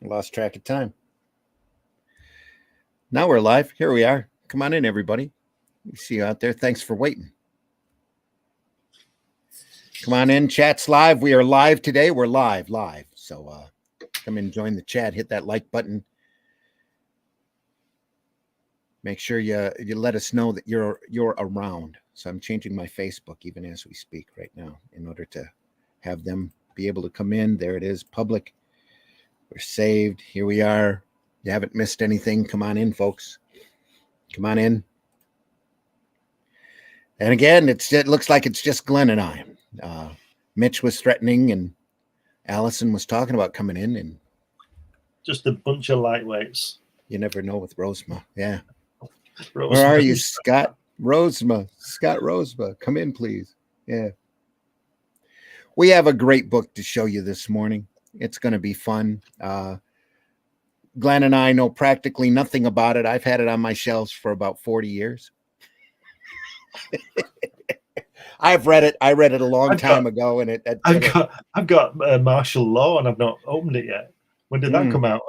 I lost track of time. Now we're live. Here we are. Come on in, everybody. We see you out there. Thanks for waiting. Come on in. Chat's live. We are live today. We're live. So come in, join the chat. Hit that like button. Make sure you let us know that you're around. So I'm changing my Facebook even as we speak right now in order to have them be able to come in. There it is, public. We're saved. Here we are. You haven't missed anything. Come on in, folks. Come on in. And again, it looks like it's just Glenn and I. Mitch was threatening, and Allison was talking about coming in, and just a bunch of lightweights. You never know with Rosema. Yeah. Rosema. Where are you, Scott? Rosema. Scott Rosema. Come in, please. Yeah. We have a great book to show you this morning. It's going to be fun. Glenn and I know practically nothing about it. I've had it on my shelves for about 40 years. I've read it. I read it a long time ago, and I've got martial law, and I've not opened it yet. When did that come out?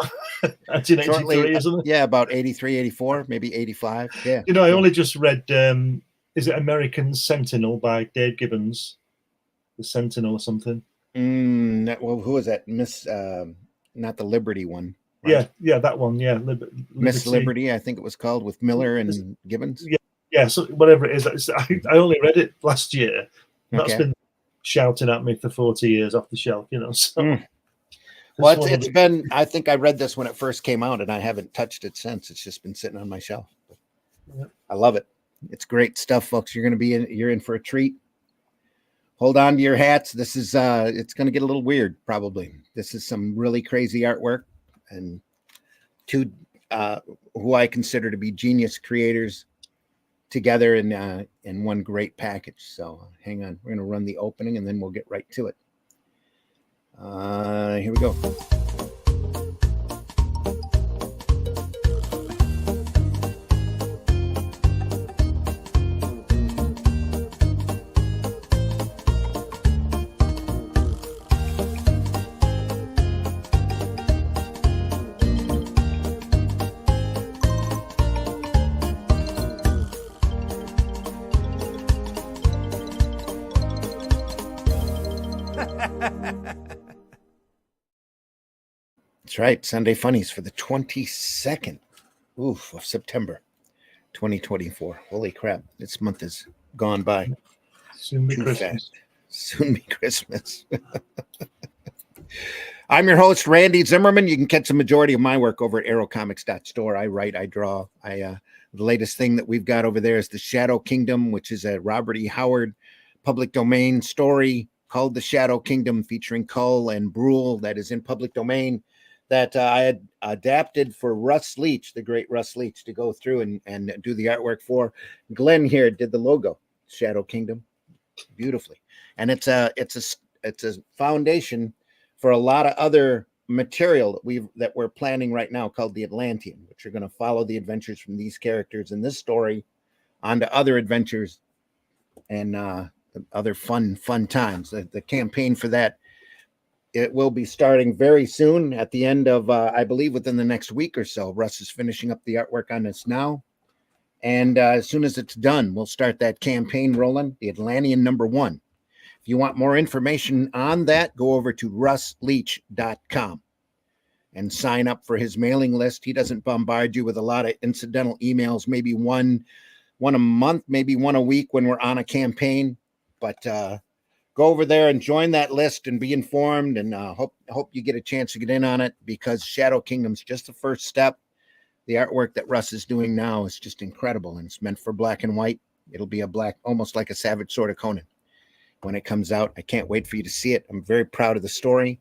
1983 or something? Yeah, about 83, 84, maybe 85. Yeah. You know, I only just read, is it American Sentinel by Dave Gibbons? The Sentinel or something. Well, who was that? Not the Liberty one. Right? Yeah, that one. Yeah, Miss Liberty, I think it was called, with Miller and Gibbons. Yeah, so whatever it is. I only read it last year. That's been shouting at me for 40 years off the shelf, you know. So. Well, it's been, I think I read this when it first came out, and I haven't touched it since. It's just been sitting on my shelf. I love it. It's great stuff, folks. You're in for a treat. Hold on to your hats. This is it's going to get a little weird, probably. This is some really crazy artwork, and two who I consider to be genius creators together in one great package. So hang on. We're going to run the opening, and then we'll get right to it. Here we go. That's right. Sunday Funnies for the 22nd of September 2024. Holy crap. This month is gone by. Soon be Christmas. Fast. Soon be Christmas. I'm your host, Randy Zimmerman. You can catch the majority of my work over at aerocomics.store. I write, I draw. The latest thing that we've got over there is The Shadow Kingdom, which is a Robert E. Howard public domain story called The Shadow Kingdom, featuring Cull and Brule, that is in public domain, that I had adapted for Russ Leach, the great Russ Leach, to go through and do the artwork for. Glenn here did the logo, Shadow Kingdom, beautifully. And it's a foundation for a lot of other material that we're planning right now called the Atlantean, which are going to follow the adventures from these characters in this story onto other adventures and other fun times. The campaign for that, it will be starting very soon at the end of, I believe, within the next week or so. Russ is finishing up the artwork on this now. And as soon as it's done, we'll start that campaign rolling, the Atlantean #1. If you want more information on that, go over to russleach.com and sign up for his mailing list. He doesn't bombard you with a lot of incidental emails, maybe one a month, maybe one a week when we're on a campaign. But go over there and join that list and be informed, and hope you get a chance to get in on it, because Shadow Kingdom's just the first step. The artwork that Russ is doing now is just incredible, and it's meant for black and white. It'll be a black, almost like a Savage Sword of Conan when it comes out. I can't wait for you to see it. I'm very proud of the story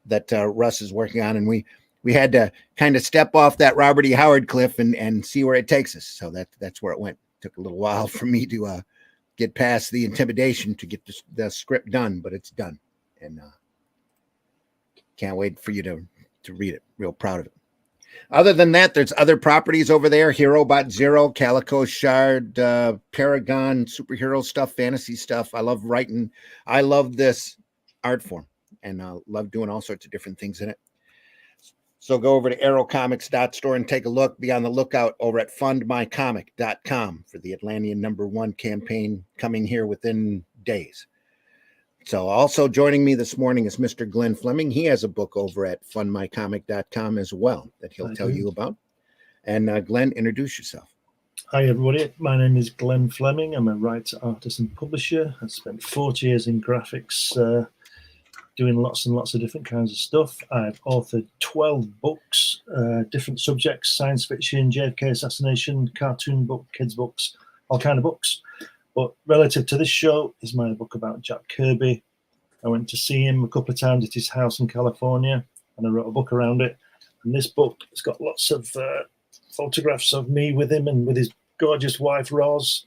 that Russ is working on, and we had to kind of step off that Robert E. Howard cliff and see where it takes us. So that's where it went. It took a little while for me to get past the intimidation to get the script done, but it's done, and can't wait for you to read it. Real proud of it. Other than that, there's other properties over there: HeroBot Zero, Calico Shard, Paragon, superhero stuff, fantasy stuff. I love writing. I love this art form, and love doing all sorts of different things in it. So go over to aerocomics.store and take a look. Be on the lookout over at fundmycomic.com for the Atlantean #1 campaign coming here within days. So also joining me this morning is Mr. Glenn Fleming. He has a book over at fundmycomic.com as well that he'll tell you about. And Glenn, introduce yourself. Hi, everybody. My name is Glenn Fleming. I'm a writer, artist, and publisher. I've spent 40 years in graphics, doing lots and lots of different kinds of stuff. I've authored 12 books, different subjects, science fiction, JFK assassination, cartoon book, kids books, all kind of books. But relative to this show is my book about Jack Kirby. I went to see him a couple of times at his house in California, and I wrote a book around it. And this book has got lots of photographs of me with him and with his gorgeous wife, Roz.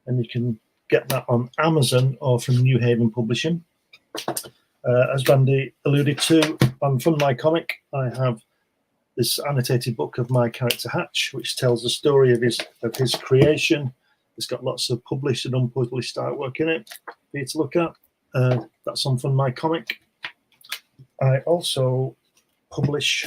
And you can get that on Amazon or from New Haven Publishing. As Randy alluded to, on Fun My Comic, I have this annotated book of my character Hatch, which tells the story of his creation. It's got lots of published and unpublished artwork in it for you to look at. That's on Fun My Comic. I also publish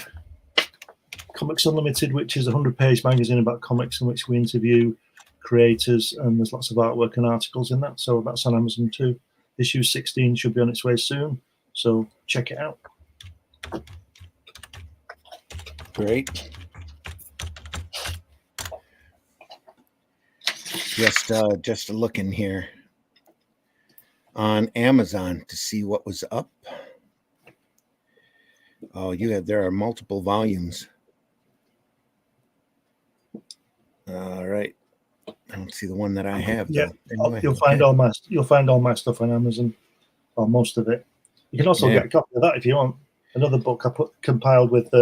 Comics Unlimited, which is a 100-page magazine about comics in which we interview creators, and there's lots of artwork and articles in that. So that's on Amazon too. Issue 16 should be on its way soon, so check it out. Great. Just looking here on Amazon to see what was up. Oh, there are multiple volumes. All right. I don't see the one that I have. Yeah, anyway, you'll find all my stuff on Amazon, or most of it. You can also get a copy of that if you want. Another book I compiled with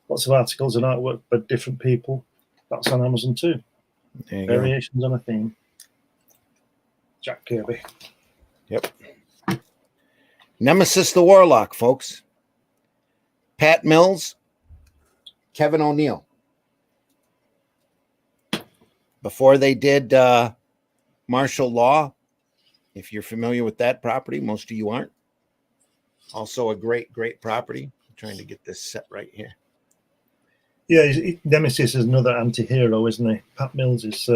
lots of articles and artwork by different people. That's on Amazon too. Variations on a theme. Jack Kirby. Yep. Nemesis the Warlock, folks. Pat Mills, Kevin O'Neill. Before they did Martial Law, if you're familiar with that property, most of you aren't. Also a great, great property. I'm trying to get this set right here. Yeah, Nemesis is another anti-hero, isn't he? Pat Mills is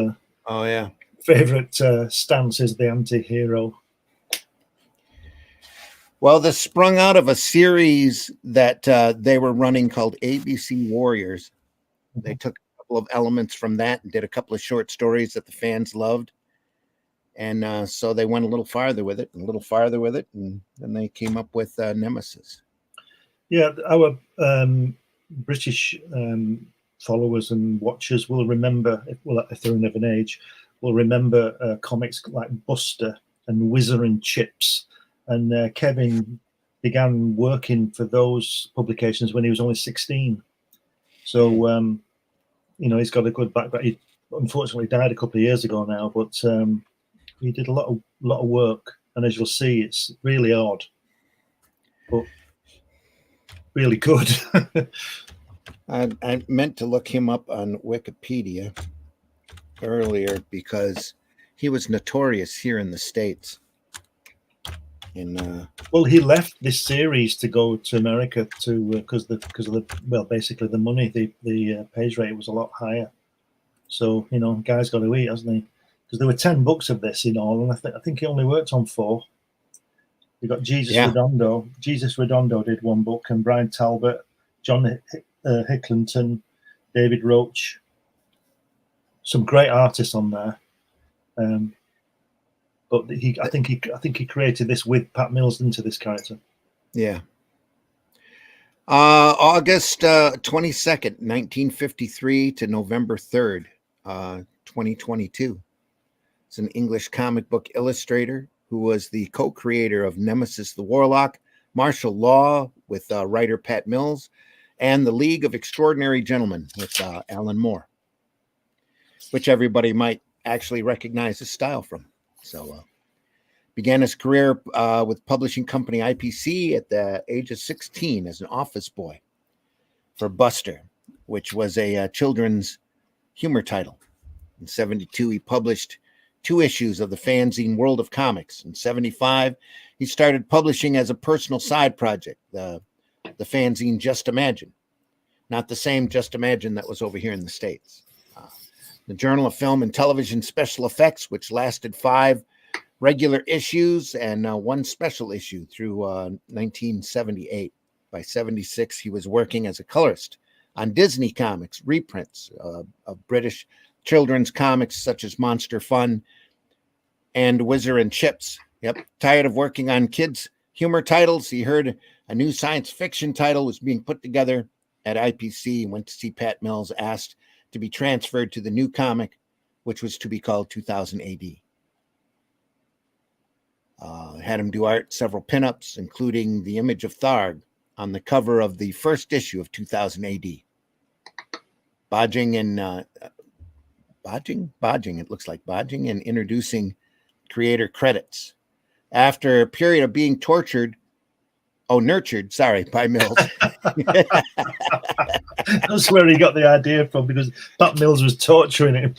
favorite stance is the anti-hero. Well, this sprung out of a series that they were running called ABC Warriors. They took of elements from that and did a couple of short stories that the fans loved, and so they went a little farther with it, and then they came up with Nemesis. Yeah, our British followers and watchers will remember, if they're of an age, will remember comics like Buster and Whizzer and Chips, and Kevin began working for those publications when he was only 16. So he's got a good background. He unfortunately died a couple of years ago now, but he did a lot of work. And as you'll see, it's really odd, but really good. I meant to look him up on Wikipedia earlier because he was notorious here in the States. Well, he left this series to go to America because of the basically the money, the page rate was a lot higher. So guy's got to eat, hasn't he? Because there were 10 books of this in all, and I think he only worked on 4. You got Jesus Redondo. Jesus Redondo did 1 book, and Brian Talbot, John Hicklenton, David Roach. Some great artists on there. But I think he created this with Pat Mills into this character. Yeah. August 22nd, 1953 to November 3rd, 2022. It's an English comic book illustrator who was the co-creator of Nemesis the Warlock, Martial Law with writer Pat Mills, and The League of Extraordinary Gentlemen with Alan Moore, which everybody might actually recognize his style from. So began his career with publishing company IPC at the age of 16 as an office boy for Buster, which was a children's humor title. In 72, he published 2 issues of the fanzine World of Comics. In 75, he started publishing as a personal side project, the fanzine Just Imagine. Not the same Just Imagine that was over here in the States. The Journal of Film and Television Special Effects, which lasted 5 regular issues and 1 special issue through 1978. By 76, he was working as a colorist on Disney comics, reprints of British children's comics such as Monster Fun and Whizzer and Chips. Yep, tired of working on kids' humor titles, he heard a new science fiction title was being put together at IPC and went to see Pat Mills, asked to be transferred to the new comic, which was to be called 2000 AD. Had him do art, several pinups, including the image of Tharg on the cover of the first issue of 2000 AD. Bodging, it looks like bodging, and introducing creator credits. After a period of being nurtured by Mills. That's where he got the idea from, because Pat Mills was torturing him.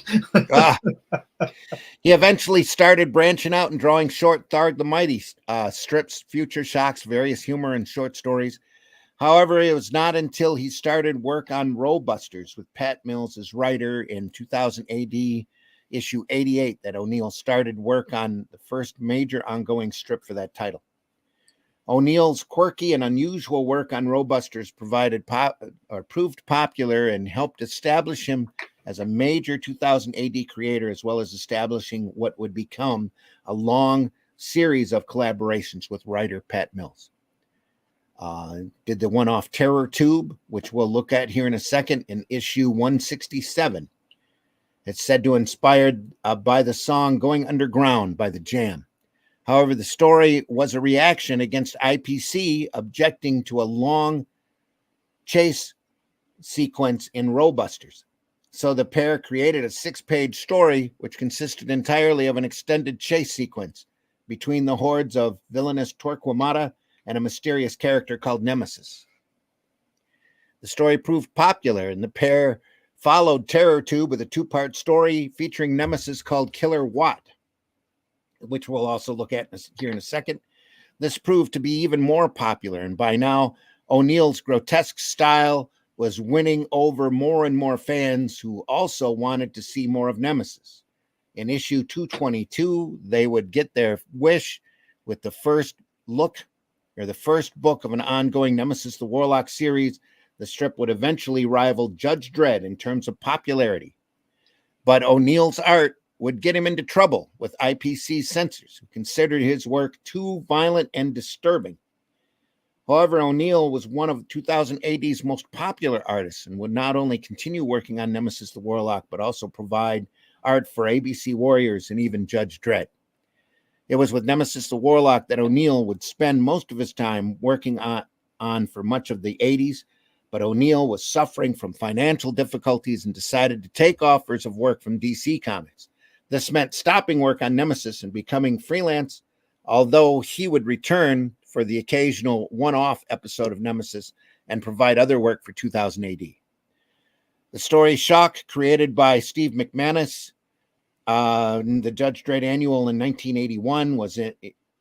He eventually started branching out and drawing short Tharg the Mighty strips, Future Shocks, various humor and short stories. However, it was not until he started work on Rollbusters with Pat Mills as writer in 2000 AD, issue 88, that O'Neill started work on the first major ongoing strip for that title. O'Neill's quirky and unusual work on Rollbusters proved popular and helped establish him as a major 2000 AD creator, as well as establishing what would become a long series of collaborations with writer Pat Mills. Did the one-off Terror Tube, which we'll look at here in a second, in issue 167. It's said to inspired by the song Going Underground by The Jam. However, the story was a reaction against IPC objecting to a long chase sequence in Rollbusters. So the pair created a 6-page story which consisted entirely of an extended chase sequence between the hordes of villainous Torquemada and a mysterious character called Nemesis. The story proved popular, and the pair followed Terror Tube with a 2-part story featuring Nemesis called Killer Watt, which we'll also look at here in a second. This proved to be even more popular, and by now, O'Neill's grotesque style was winning over more and more fans who also wanted to see more of Nemesis. In issue 222, they would get their wish with the first book of an ongoing Nemesis the Warlock series. The strip would eventually rival Judge Dredd in terms of popularity. But O'Neill's art would get him into trouble with IPC censors, who considered his work too violent and disturbing. However, O'Neill was one of 2000 AD's most popular artists and would not only continue working on Nemesis the Warlock, but also provide art for ABC Warriors and even Judge Dredd. It was with Nemesis the Warlock that O'Neill would spend most of his time working on for much of the 80s, but O'Neill was suffering from financial difficulties and decided to take offers of work from DC Comics. This meant stopping work on Nemesis and becoming freelance, although he would return for the occasional one-off episode of Nemesis and provide other work for 2000 AD. The story Shock, created by Steve McManus, the Judge Dredd annual in 1981, was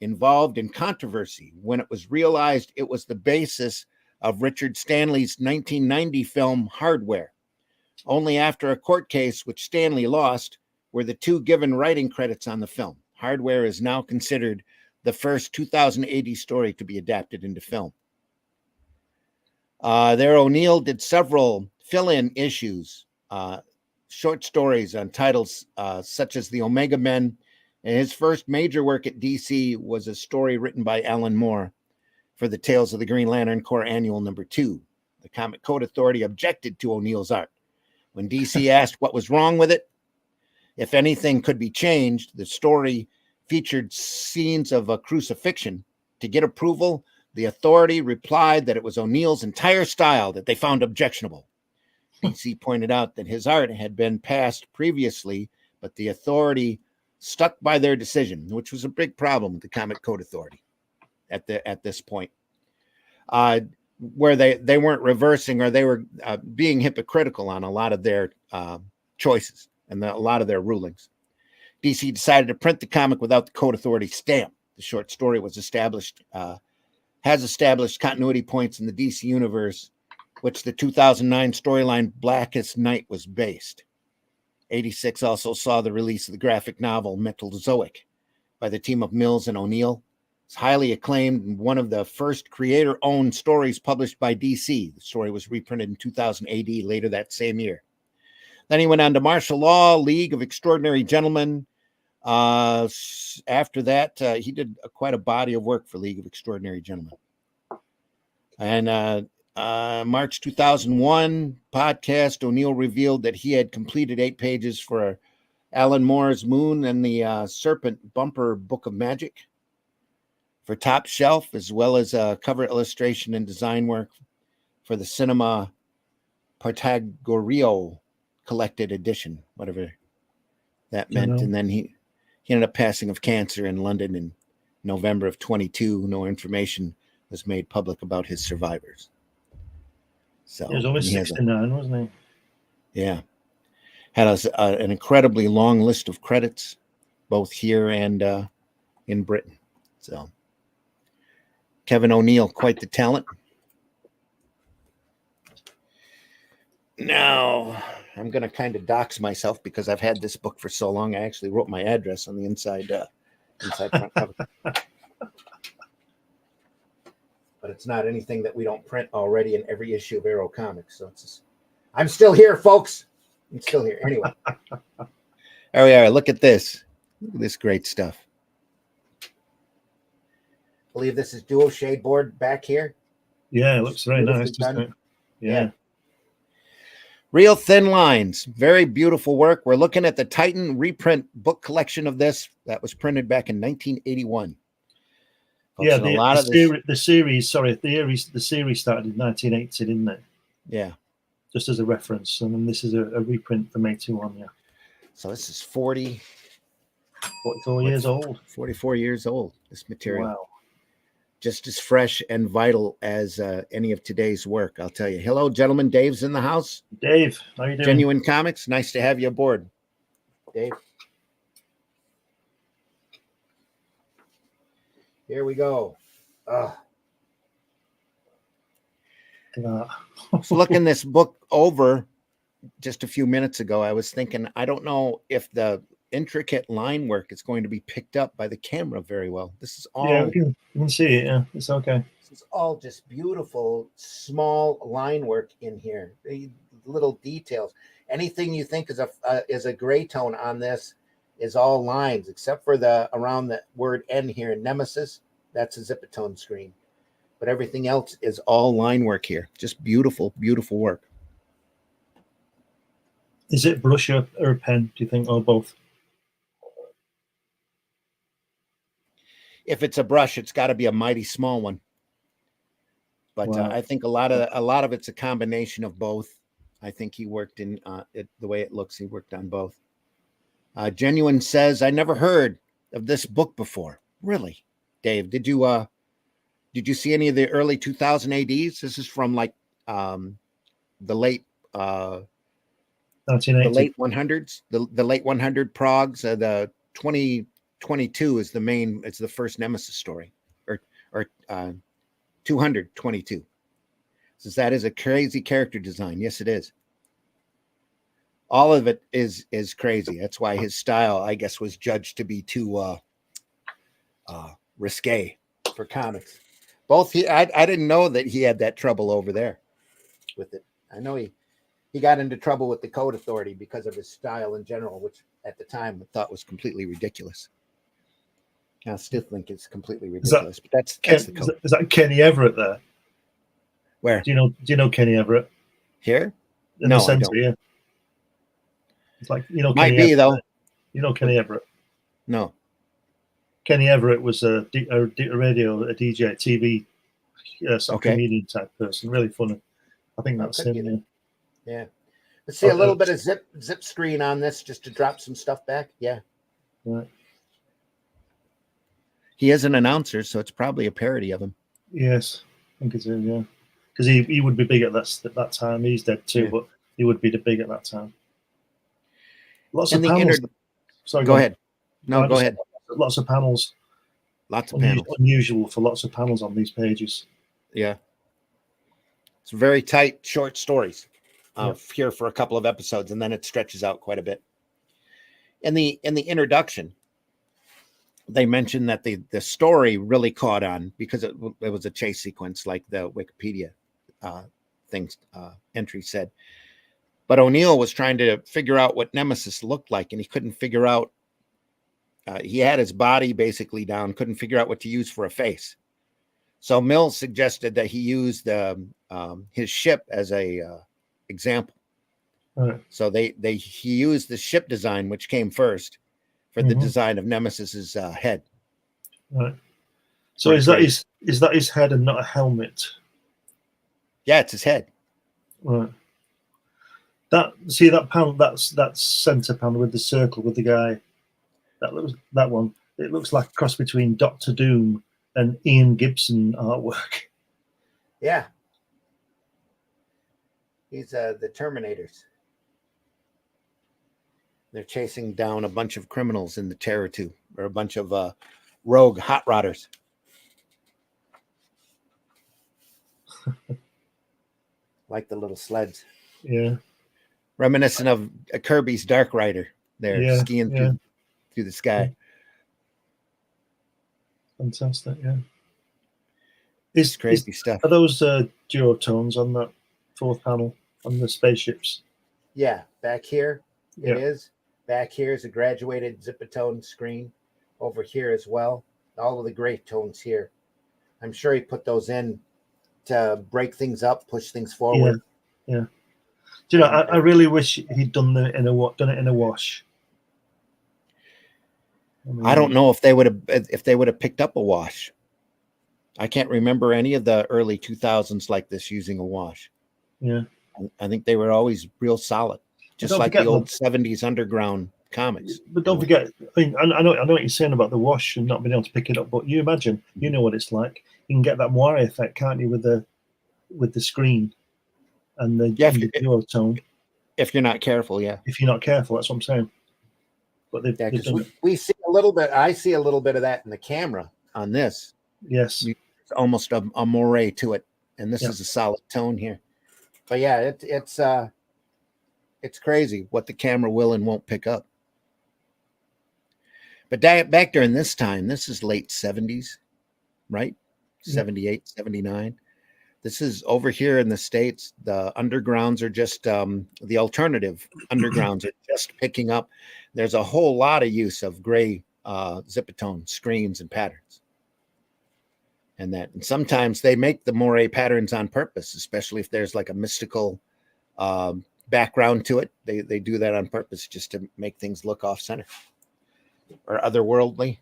involved in controversy when it was realized it was the basis of Richard Stanley's 1990 film Hardware. Only after a court case, which Stanley lost, were the two given writing credits on the film. Hardware is now considered the first 2000 AD story to be adapted into film. There, O'Neill did several fill-in issues, short stories on titles such as The Omega Men, and his first major work at DC was a story written by Alan Moore for the Tales of the Green Lantern Corps Annual number 2. The Comic Code Authority objected to O'Neill's art. When DC asked what was wrong with it, if anything could be changed, the story featured scenes of a crucifixion. To get approval, the authority replied that it was O'Neill's entire style that they found objectionable. DC pointed out that his art had been passed previously, but the authority stuck by their decision, which was a big problem with the Comic Code Authority at this point, where they weren't reversing, or they were being hypocritical on a lot of their choices and a lot of their rulings. DC decided to print the comic without the Code Authority stamp. The short story has established continuity points in the DC universe which the 2009 storyline Blackest Night was based. 86 also saw the release of the graphic novel Metalzoic by the team of Mills and O'Neill. It's highly acclaimed and one of the first creator-owned stories published by DC. The story was reprinted in 2000 AD later that same year. Then he went on to Martial Law, League of Extraordinary Gentlemen. After that, he did quite a body of work for League of Extraordinary Gentlemen. And March 2001 podcast, O'Neill revealed that he had completed 8 pages for Alan Moore's Moon and the Serpent Bumper Book of Magic for Top Shelf, as well as cover illustration and design work for the Cinema Partagorio collected edition, whatever that meant. And then he ended up passing of cancer in London in November of 22. No information was made public about his survivors. So he was only 69, wasn't he? Yeah. Had an incredibly long list of credits, both here and in Britain. So Kevin O'Neill, quite the talent. Now, I'm going to kind of dox myself because I've had this book for so long. I actually wrote my address on the inside front cover. But it's not anything that we don't print already in every issue of Arrow Comics. So it's just, I'm still here, folks. I'm still here. Anyway. There we are. Look at this. Look at this great stuff. I believe this is dual shade board back here. Yeah, it looks very nice, doesn't it? Yeah. Real thin lines. Very beautiful work. We're looking at the Titan reprint book collection of this that was printed back in 1981. Folks, yeah, the series started in 1980, didn't it? Yeah. Just as a reference. And then this is a reprint from 81, yeah. So this is 44 years old. 44 years old, this material. Wow. Just as fresh and vital as any of today's work, I'll tell you. Hello, gentlemen. Dave's in the house. Dave, how you doing? Genuine Comics. Nice to have you aboard, Dave. Here we go. Looking this book over just a few minutes ago, I was thinking, I don't know if the intricate line work is going to be picked up by the camera very well. This is all. Yeah, you can see it. Yeah, it's okay. This is all just beautiful, small line work in here. The little details. Anything you think is a gray tone on this is all lines, except for the around the word N here in Nemesis. That's a Zipatone screen. But everything else is all line work here. Just beautiful, beautiful work. Is it brush or a pen, do you think, or both? If it's a brush, it's got to be a mighty small one. But wow. I think a lot of it's a combination of both. I think he worked in the way it looks. He worked on both. Genuine says, I never heard of this book before. Really, Dave? Did you see any of the early 2000 ADs? This is from like the late 1980. The late 100s, the late 100 progs. The 2022 is the main. It's the first Nemesis story, or 222. Says that is a crazy character design. Yes, it is. All of it is crazy. That's why his style, I guess, was judged to be too risque for comics. I didn't know that he had that trouble over there with it. I know he got into trouble with the Code Authority because of his style in general, which at the time I thought was completely ridiculous. I still think it's completely ridiculous. But that's the code. Is that Kenny Everett there? Where? Do you know Kenny Everett? Here? In the center, yeah. It's like, you know, might Kenny be Everett, though. You know Kenny Everett? No. Kenny Everett was a DJ, TV, sort of comedian type person. Really funny. I think that's him. Yeah. Let's see a little bit of zip screen on this just to drop some stuff back. Yeah. Right. He is an announcer, so it's probably a parody of him. Yes, I think it is. Yeah, because he would be big at that time. He's dead too, but he would be big at that time. Lots of panels. Sorry, go ahead. No, go ahead. Lots of panels. Lots of panels. Unusual for lots of panels on these pages. Yeah. It's very tight, short stories here for a couple of episodes, and then it stretches out quite a bit. In the introduction, they mentioned that the story really caught on because it was a chase sequence, like the Wikipedia entry said. But O'Neill was trying to figure out what Nemesis looked like, and he couldn't figure out. He had his body basically down, couldn't figure out what to use for a face. So Mills suggested that he use his ship as a example. Right. So he used the ship design, which came first, for the design of Nemesis's head. Right. So is that his head and not a helmet? Yeah, it's his head. Right. That panel, that's center panel with the circle with the guy. That one. It looks like a cross between Doctor Doom and Ian Gibson artwork. Yeah. He's the Terminators. They're chasing down a bunch of criminals in the Terror 2, or a bunch of rogue hot rodders. Like the little sleds. Yeah. Reminiscent of Kirby's Dark Rider. They're skiing through the sky. Fantastic, yeah. It's crazy stuff. Are those duotones on that fourth panel on the spaceships? Yeah, back here it is. Back here is a graduated Zipatone screen. Over here as well. All of the gray tones here. I'm sure he put those in to break things up, push things forward. Yeah. Do you know? I really wish he'd done it in a wash. I don't know if they would have picked up a wash. I can't remember any of the early 2000s like this using a wash. Yeah, I think they were always real solid, just like the old 70s underground comics. But don't forget, I know what you're saying about the wash and not being able to pick it up. But you imagine, you know what it's like. You can get that moire effect, can't you, with the screen and the duotone. If you're not careful, yeah. If you're not careful, that's what I'm saying. But we see a little bit. I see a little bit of that in the camera on this. Yes, it's almost a moire to it, and this is a solid tone here. But yeah, it's crazy what the camera will and won't pick up. But back during this time, this is late 70s, right? 78, 79. This is over here in the States. The undergrounds are just the alternative undergrounds are just picking up. There's a whole lot of use of gray Zipatone screens and patterns. And sometimes they make the moire patterns on purpose, especially if there's like a mystical background to it. They do that on purpose just to make things look off center or otherworldly.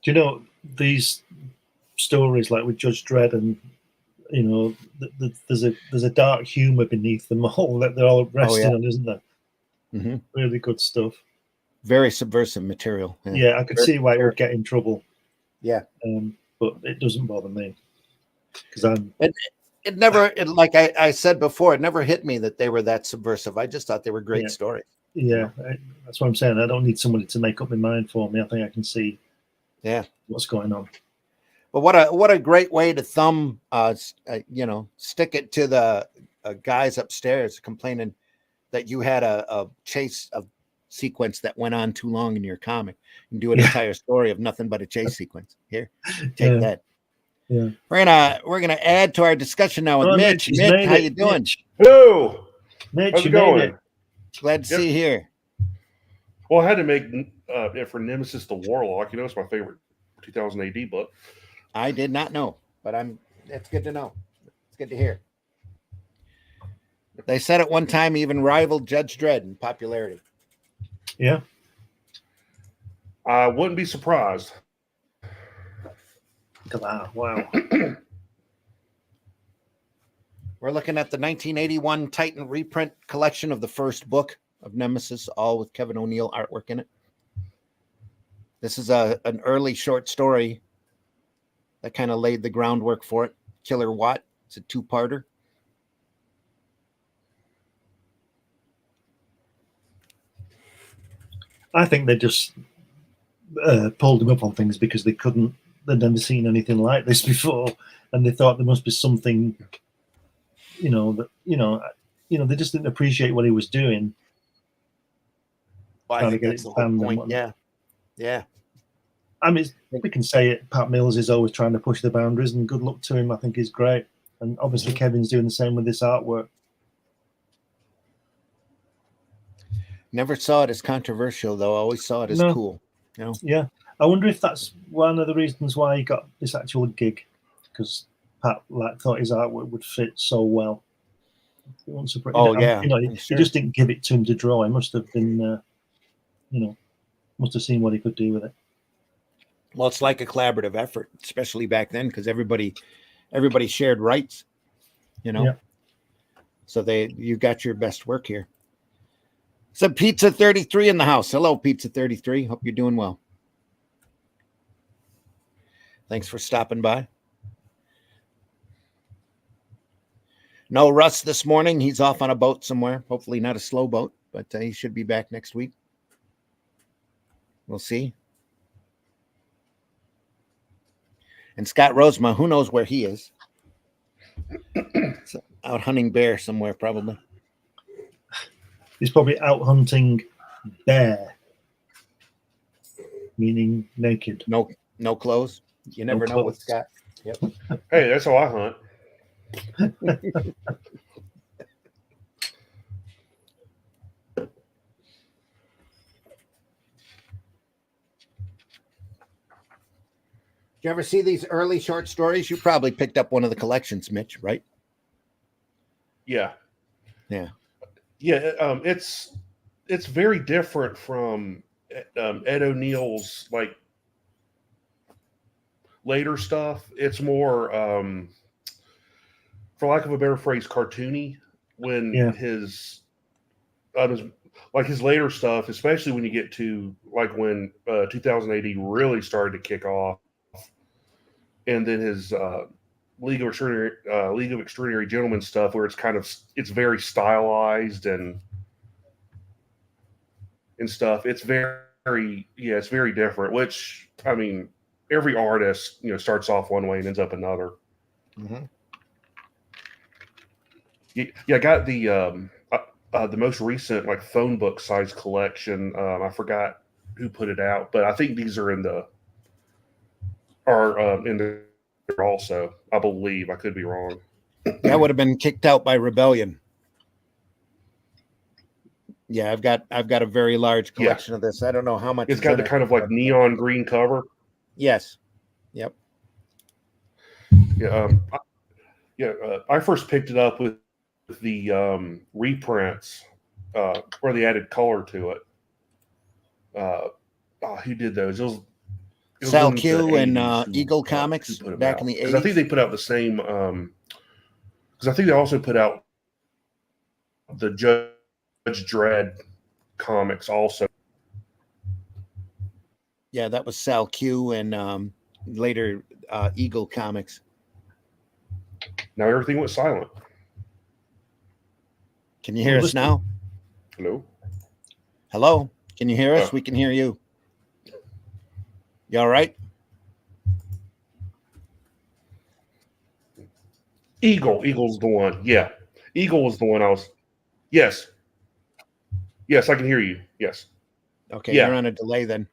Do you know these stories like with Judge Dredd and there's a dark humor beneath them all that they're all resting on, isn't there? Mm-hmm. Really good stuff. Very subversive material. Yeah, I could see why it would get in trouble. Yeah, but it doesn't bother me because It never, like I said before, it never hit me that they were that subversive. I just thought they were great stories. Yeah, that's what I'm saying. I don't need somebody to make up my mind for me. I think I can see. Yeah, what's going on. But what a great way to stick it to the guys upstairs complaining that you had a chase sequence that went on too long in your comic and do an entire story of nothing but a chase sequence. Here, take that. Yeah, we're gonna add to our discussion now with Mitch. Mitch, how you doing? Mitch. Hello, Mitch, how's it going? Glad to see you here. Well, I had to make it for Nemesis the Warlock. It's my favorite 2000 AD book. I did not know, but that's good to know. It's good to hear. They said at one time he even rivaled Judge Dredd in popularity. Yeah. I wouldn't be surprised. Wow. We're looking at the 1981 Titan reprint collection of the first book of Nemesis, all with Kevin O'Neill artwork in it. This is an early short story that kind of laid the groundwork for it. Killer Watt. It's a two-parter. I think they just pulled him up on things because they'd never seen anything like this before, and they thought there must be something, they just didn't appreciate what he was doing. Well, I Trying to think get that's it the whole banned and point. whatnot. Yeah. I mean, we can say it. Pat Mills is always trying to push the boundaries, and good luck to him. I think he's great, and obviously Kevin's doing the same with this artwork. Never saw it as controversial, though. I always saw it as cool. Yeah, I wonder if that's one of the reasons why he got this actual gig, because Pat thought his artwork would fit so well. He just didn't give it to him to draw. He must have been, must have seen what he could do with it. Well, it's like a collaborative effort, especially back then, because everybody shared rights, Yeah. So you got your best work here. So Pizza 33 in the house. Hello, Pizza 33. Hope you're doing well. Thanks for stopping by. No Russ this morning. He's off on a boat somewhere. Hopefully not a slow boat, but he should be back next week. We'll see. And Scott Rosema, who knows where he is? Out hunting bear somewhere, probably. He's probably out hunting bear, meaning naked. No clothes. You never know with Scott. Yep. Hey, that's how I hunt. Did you ever see these early short stories? You probably picked up one of the collections, Mitch, right? Yeah. Yeah. It's very different from Ed O'Neill's like later stuff. It's more, for lack of a better phrase, cartoony. When his later stuff, especially when you get to like when 2000 AD really started to kick off, and then his League of Extraordinary Gentlemen stuff, where it's very stylized and stuff. It's it's very different. Which, I mean, every artist starts off one way and ends up another. Mm-hmm. I got the most recent like phone book size collection. I forgot who put it out, but I think these are in there also. I believe. I could be wrong. That would have been kicked out by Rebellion. Yeah, I've got a very large collection of this. I don't know how much. It's got the kind of like neon green cover. Yes. Yep. Yeah. I first picked it up with the reprints where they added color to it. Who did those? It was Sal Q and Eagle Comics back in the 80s. I think they put out the same. Because I think they also put out the Judge Dredd comics also. Yeah, that was Sal Q and later Eagle Comics. Now everything went silent. Can you hear us now? Hello? Hello? Can you hear us? We can hear you. You all right? Eagle's the one. Yeah. Eagle was the one I was. Yes. Yes, I can hear you. Yes. Okay, you're on a delay then.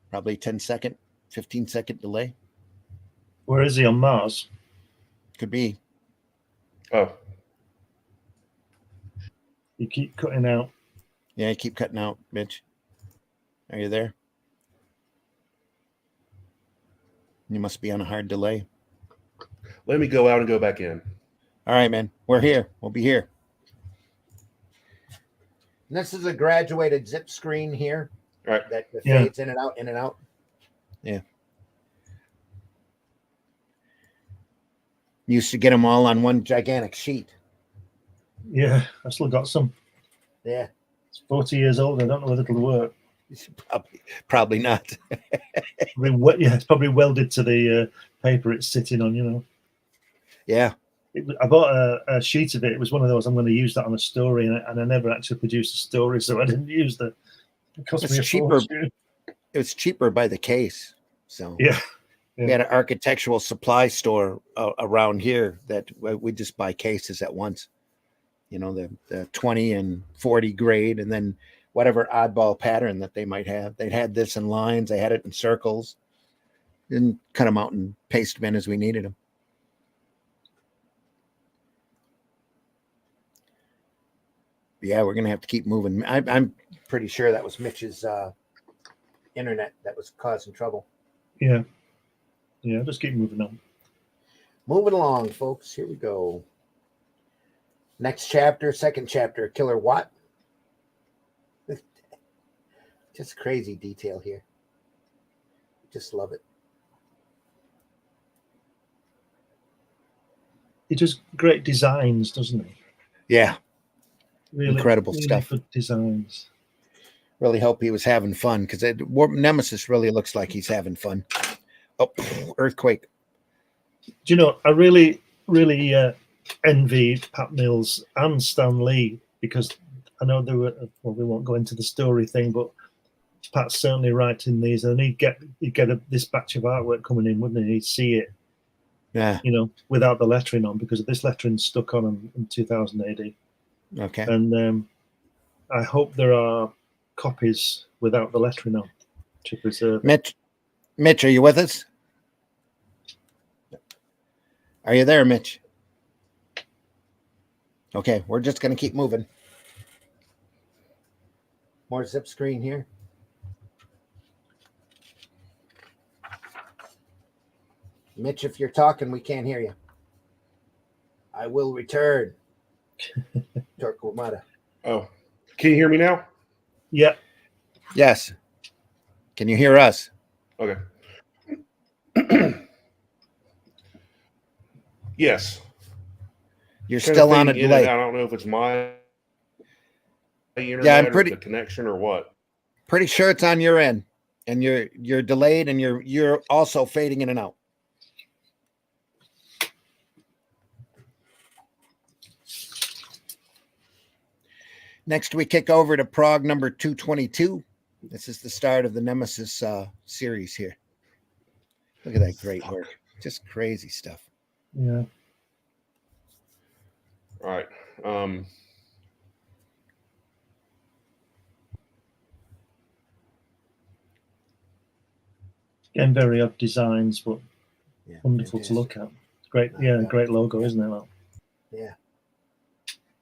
Probably 10-second, 15-second delay. Where is he, on Mars? Could be. Oh. You keep cutting out. Yeah, you keep cutting out, Mitch. Are you there? You must be on a hard delay. Let me go out and go back in. All right, man. We're here. We'll be here. And this is a graduated zip screen here. All right. That fades in and out, in and out. Yeah. Used to get them all on one gigantic sheet. Yeah, I still got some. Yeah. It's 40 years old. I don't know whether it'll work. Probably not. It's probably welded to the paper it's sitting on, Yeah. I bought a sheet of it. It was one of those I'm going to use that on a story, and I never actually produced a story, so I didn't use the. It cost me a fortune. It was cheaper by the case. So yeah. We had an architectural supply store around here that we just buy cases at once. You know, the 20 and 40 grade, and then whatever oddball pattern that they might have. They had this in lines. They had it in circles. And cut them out and paste them in as we needed them. Yeah, we're gonna have to keep moving. I'm pretty sure that was Mitch's internet that was causing trouble. Yeah, just keep moving on. Moving along, folks. Here we go. Next chapter, second chapter, Killer Watt. Just crazy detail here. Just love it. He does great designs, doesn't he? Yeah. Really, incredible really stuff. Good designs. Really hope he was having fun, because Nemesis really looks like he's having fun. Oh, earthquake. Do you know, I really, really envy Pat Mills and Stan Lee, because I know they were, well, we won't go into the story thing, but Pat's certainly writing these, and he'd get this batch of artwork coming in, wouldn't he? He'd see it. Yeah. You know, without the lettering on, because this lettering stuck on in 2000 AD. Okay. And I hope there are copies without the lettering on to preserve. Mitch, are you with us? Are you there, Mitch? Okay, we're just going to keep moving. More zip screen here. Mitch, if you're talking, we can't hear you. I will return. Torquemada. Oh, can you hear me now? Yeah. Yes. Can you hear us? Okay. Yes. You're still on a delay. I don't know if it's my internet, yeah, I'm pretty, or the connection or what. Pretty sure it's on your end, and you're delayed, and you're also fading in and out. Next, we kick over to Prague number 222. This is the start of the Nemesis series here. Look at that great work. Just crazy stuff. Yeah. All right. Again, very odd designs, but yeah, wonderful to look at. Great, great logo, isn't it? That? Yeah.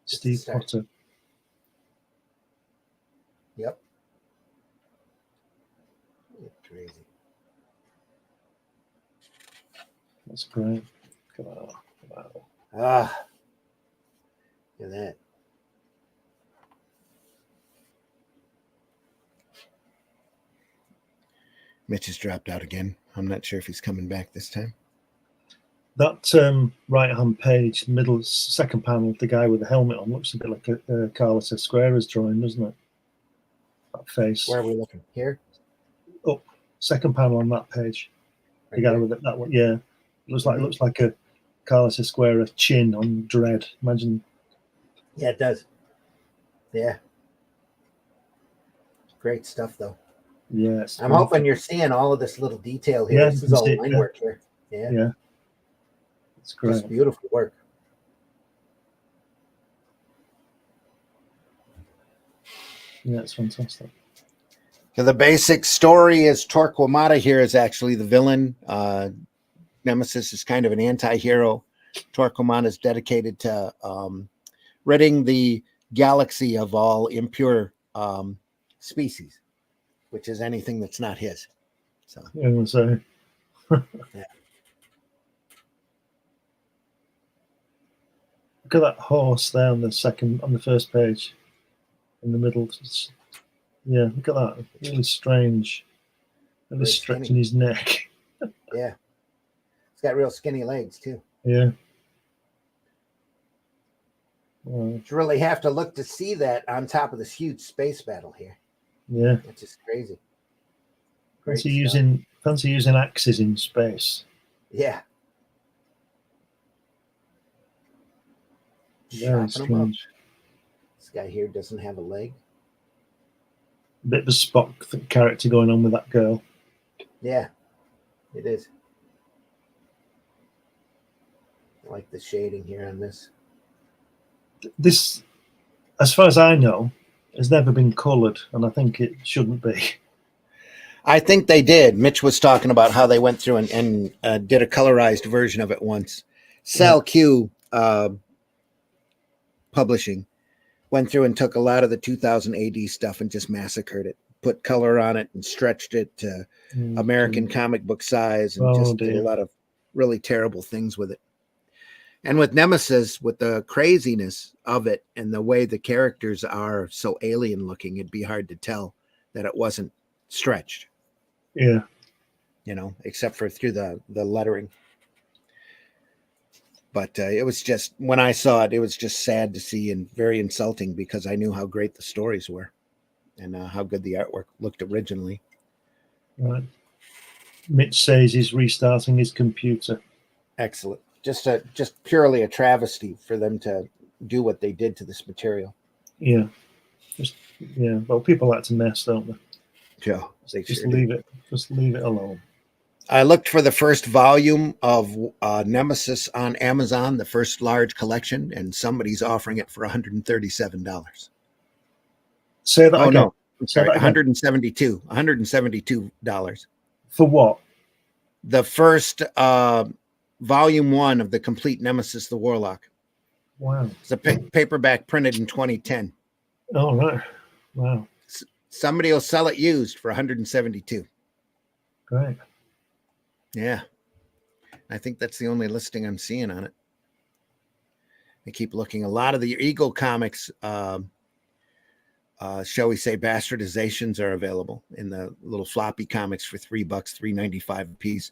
Steve Potter. Yep. Crazy. That's great. Wow. Ah. Look at that. Mitch has dropped out again. I'm not sure if he's coming back this time. That right-hand page, middle second panel, the guy with the helmet on looks a bit like a Carlos Esquera's drawing, doesn't it? That face. Where are we looking? Here? Oh, second panel on that page. Right the guy there. with that one, yeah. Looks like a Carlos Esquera chin on Dread. Imagine. Yeah, it does. Yeah. Great stuff, though. Yes. I'm hoping you're seeing all of this little detail here. Yeah, this is all line work here. Yeah. Yeah. It's great. Just beautiful work. Yeah, it's fantastic. So the basic story is Torquemada here is actually the villain. Nemesis is kind of an anti-hero. Torquemada is dedicated to ridding the galaxy of all impure species, which is anything that's not his. So, yeah. Look at that horse there on the first page, in the middle. Yeah, look at that. Really strange. Really stretching his neck. Yeah. It's got real skinny legs too. Yeah. You really have to look to see that on top of this huge space battle here. Yeah. That's just crazy. Fancy using axes in space. Yeah. Very chopping 'em up. strange. This guy here doesn't have a leg. Bit of a Spock character going on with that girl. Yeah, it is. I like the shading here on this. This, as far as I know, has never been coloured, and I think it shouldn't be. I think they did. Mitch was talking about how they went through and did a colorized version of it once. Sal Q Publishing went through and took a lot of the 2000 AD stuff and just massacred it, put color on it and stretched it to American comic book size, and just did a lot of really terrible things with it. And with Nemesis, with the craziness of it and the way the characters are so alien looking, it'd be hard to tell that it wasn't stretched. Yeah. You know, except for through the lettering. But it was just, when I saw it, it was just sad to see and very insulting, because I knew how great the stories were and how good the artwork looked originally. Right. Mitch says he's restarting his computer. Excellent. Just purely a travesty for them to do what they did to this material. Yeah. Yeah. Well, people like to mess, don't they? Yeah. Just leave it. Just leave it alone. I looked for the first volume of Nemesis on Amazon, the first large collection, and somebody's offering it for $137. Say that again. No, I'm sorry, $172. For what? The first volume 1 of the complete Nemesis the Warlock. Wow. It's a paperback printed in 2010. Oh, right. Wow. Somebody will sell it used for $172. Great. Yeah. I think that's the only listing I'm seeing on it. I keep looking. A lot of the Eagle comics, shall we say, bastardizations are available in the little floppy comics for $3, $3.95 a piece.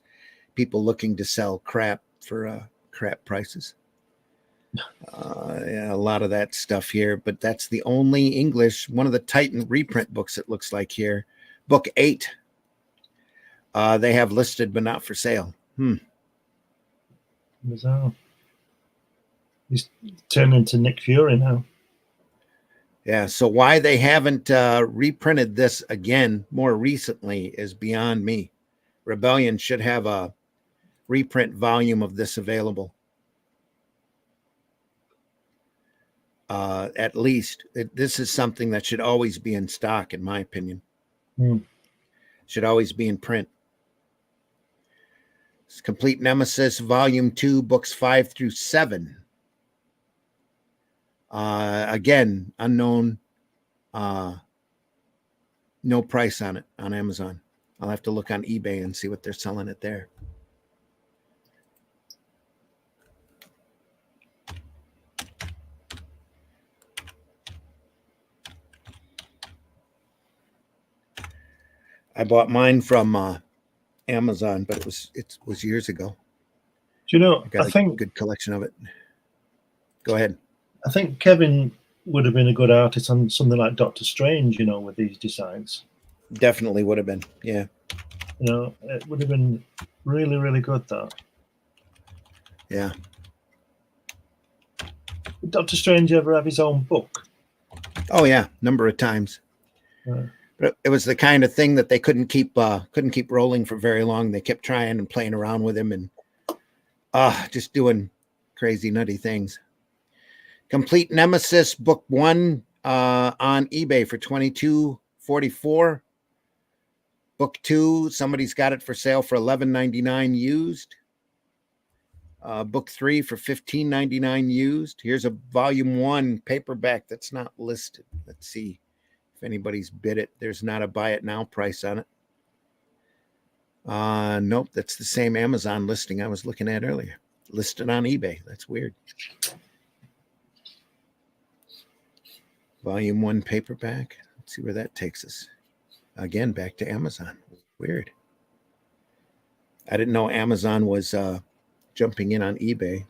People looking to sell crap for crap prices. Yeah, a lot of that stuff here, but that's the only English, one of the Titan reprint books, it looks like here. Book 8. They have listed, but not for sale. Bizarre. He's turned into Nick Fury now. Yeah, so why they haven't reprinted this again more recently is beyond me. Rebellion should have a reprint volume of this available. At least. This is something that should always be in stock, in my opinion. Should always be in print. It's Complete Nemesis, Volume 2, Books 5 through 7. Again, unknown. No price on it on Amazon. I'll have to look on eBay and see what they're selling it there. I bought mine from Amazon, but it was years ago. Do you know? I think a good collection of it. Go ahead. I think Kevin would have been a good artist on something like Doctor Strange, you know, with these designs. Definitely would have been, yeah. You know, it would have been really, really good, that. Yeah. Did Doctor Strange ever have his own book? Oh yeah, number of times. But it was the kind of thing that they couldn't keep rolling for very long. They kept trying and playing around with him and just doing crazy, nutty things. Complete Nemesis Book 1 on eBay for $22.44. Book 2, somebody's got it for sale for $11.99 used. Book 3 for $15.99 used. Here's a Volume 1 paperback that's not listed. Let's see if anybody's bid it. There's not a buy it now price on it. Nope, that's the same Amazon listing I was looking at earlier. Listed on eBay. That's weird. Volume 1 paperback. Let's see where that takes us. Again, back to Amazon. Weird. I didn't know Amazon was jumping in on eBay.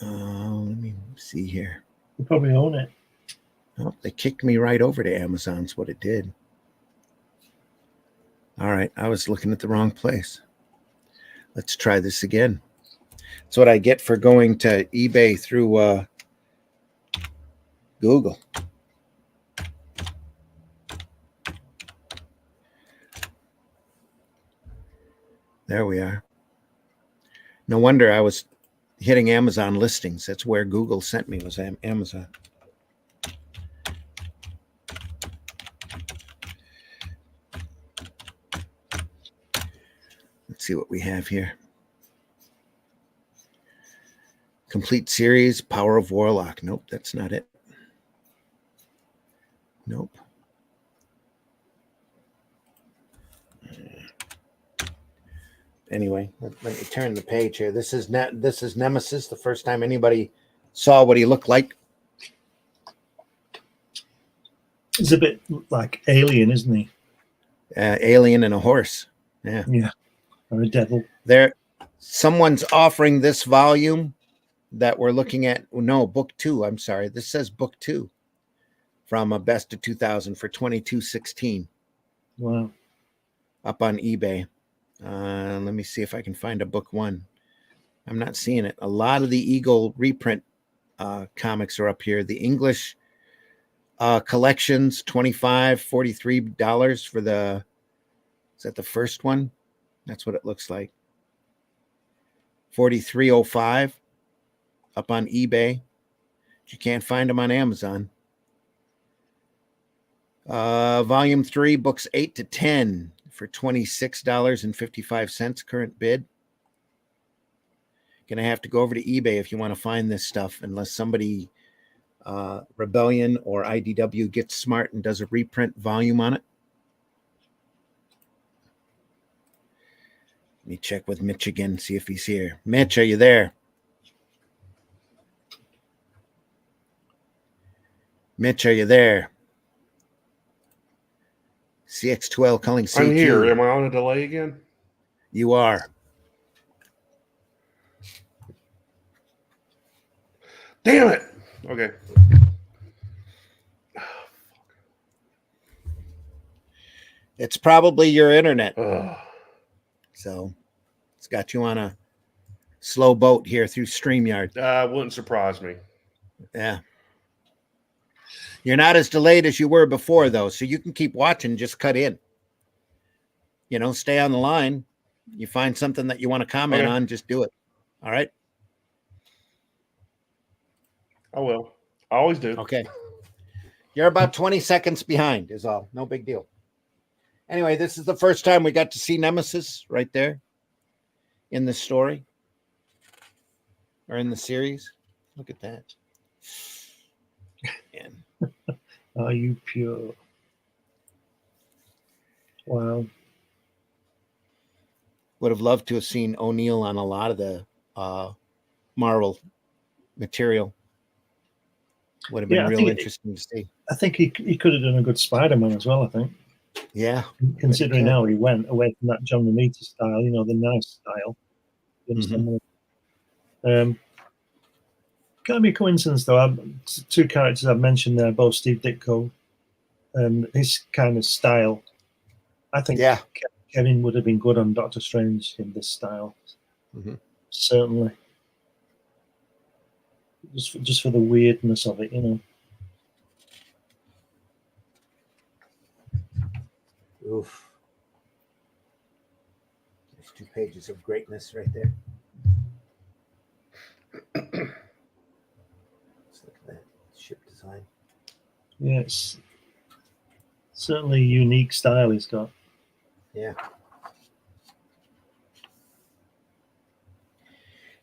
Let me see here. You probably own it. Oh, they kicked me right over to Amazon's what it did. All right, I was looking at the wrong place. Let's try this again. That's what I get for going to eBay through Google. There we are. No wonder I was hitting Amazon listings. That's where Google sent me, was Amazon. Let's see what we have here. Complete series, Power of Warlock. Nope, that's not it. Nope. Anyway, let me turn the page here. This is Nemesis. The first time anybody saw what he looked like. He's a bit like Alien, isn't he? Alien and a horse. Yeah. Yeah. Or a devil. Someone's offering this volume that we're looking at. No, book 2. I'm sorry. This says book 2 from a best of 2000 for $22.16. Wow. Up on eBay. Let me see if I can find a book 1. I'm not seeing it. A lot of the Eagle reprint comics are up here. The English collections, $25, $43 for the. Is that the first one? That's what it looks like. $43.05 up on eBay. You can't find them on Amazon. Volume 3, books 8 to 10 for $26.55 current bid. Gonna have to go over to eBay if you want to find this stuff, unless somebody Rebellion or IDW gets smart and does a reprint volume on it. Let me check with Mitch again, see if he's here. Mitch, are you there? Mitch, are you there? CX12 calling CQ. I'm here. Am I on a delay again? You are. Damn it. Okay. It's probably your internet. Ugh. So it's got you on a slow boat here through StreamYard. Wouldn't surprise me. Yeah. You're not as delayed as you were before, though, so you can keep watching, just cut in. You know, stay on the line. You find something that you want to comment on, just do it. All right? I will. I always do. Okay. You're about 20 seconds behind is all. No big deal. Anyway, this is the first time we got to see Nemesis right there in the story or in the series. Look at that. Man. Are you pure? Wow. Would have loved to have seen O'Neill on a lot of the Marvel material. Would have been real interesting to see. I think he could have done a good Spider-Man as well, I think. Yeah. Considering how he went away from that John Romita style, you know, the nice style. You understand? Can't be a coincidence, though. Two characters I've mentioned there, both Steve Ditko and his kind of style. I think Kevin would have been good on Doctor Strange in this style. Certainly. Just for the weirdness of it, you know. Oof. There's 2 pages of greatness right there. Let's look at that ship design. Yeah, it's certainly a unique style he's got. Yeah.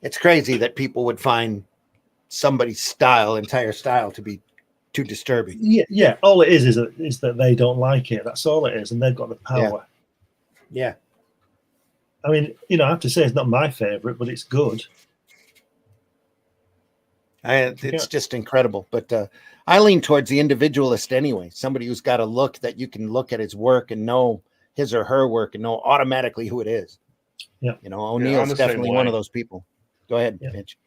It's crazy that people would find somebody's entire style, to be too disturbing. Yeah. All it is that they don't like it. That's all it is, and they've got the power. Yeah. I mean, you know, I have to say it's not my favorite, but it's good. It's just incredible. But I lean towards the individualist anyway. Somebody who's got a look that you can look at his work and know his or her work and know automatically who it is. Yeah. You know, O'Neill's definitely one of those people. Go ahead, Mitch.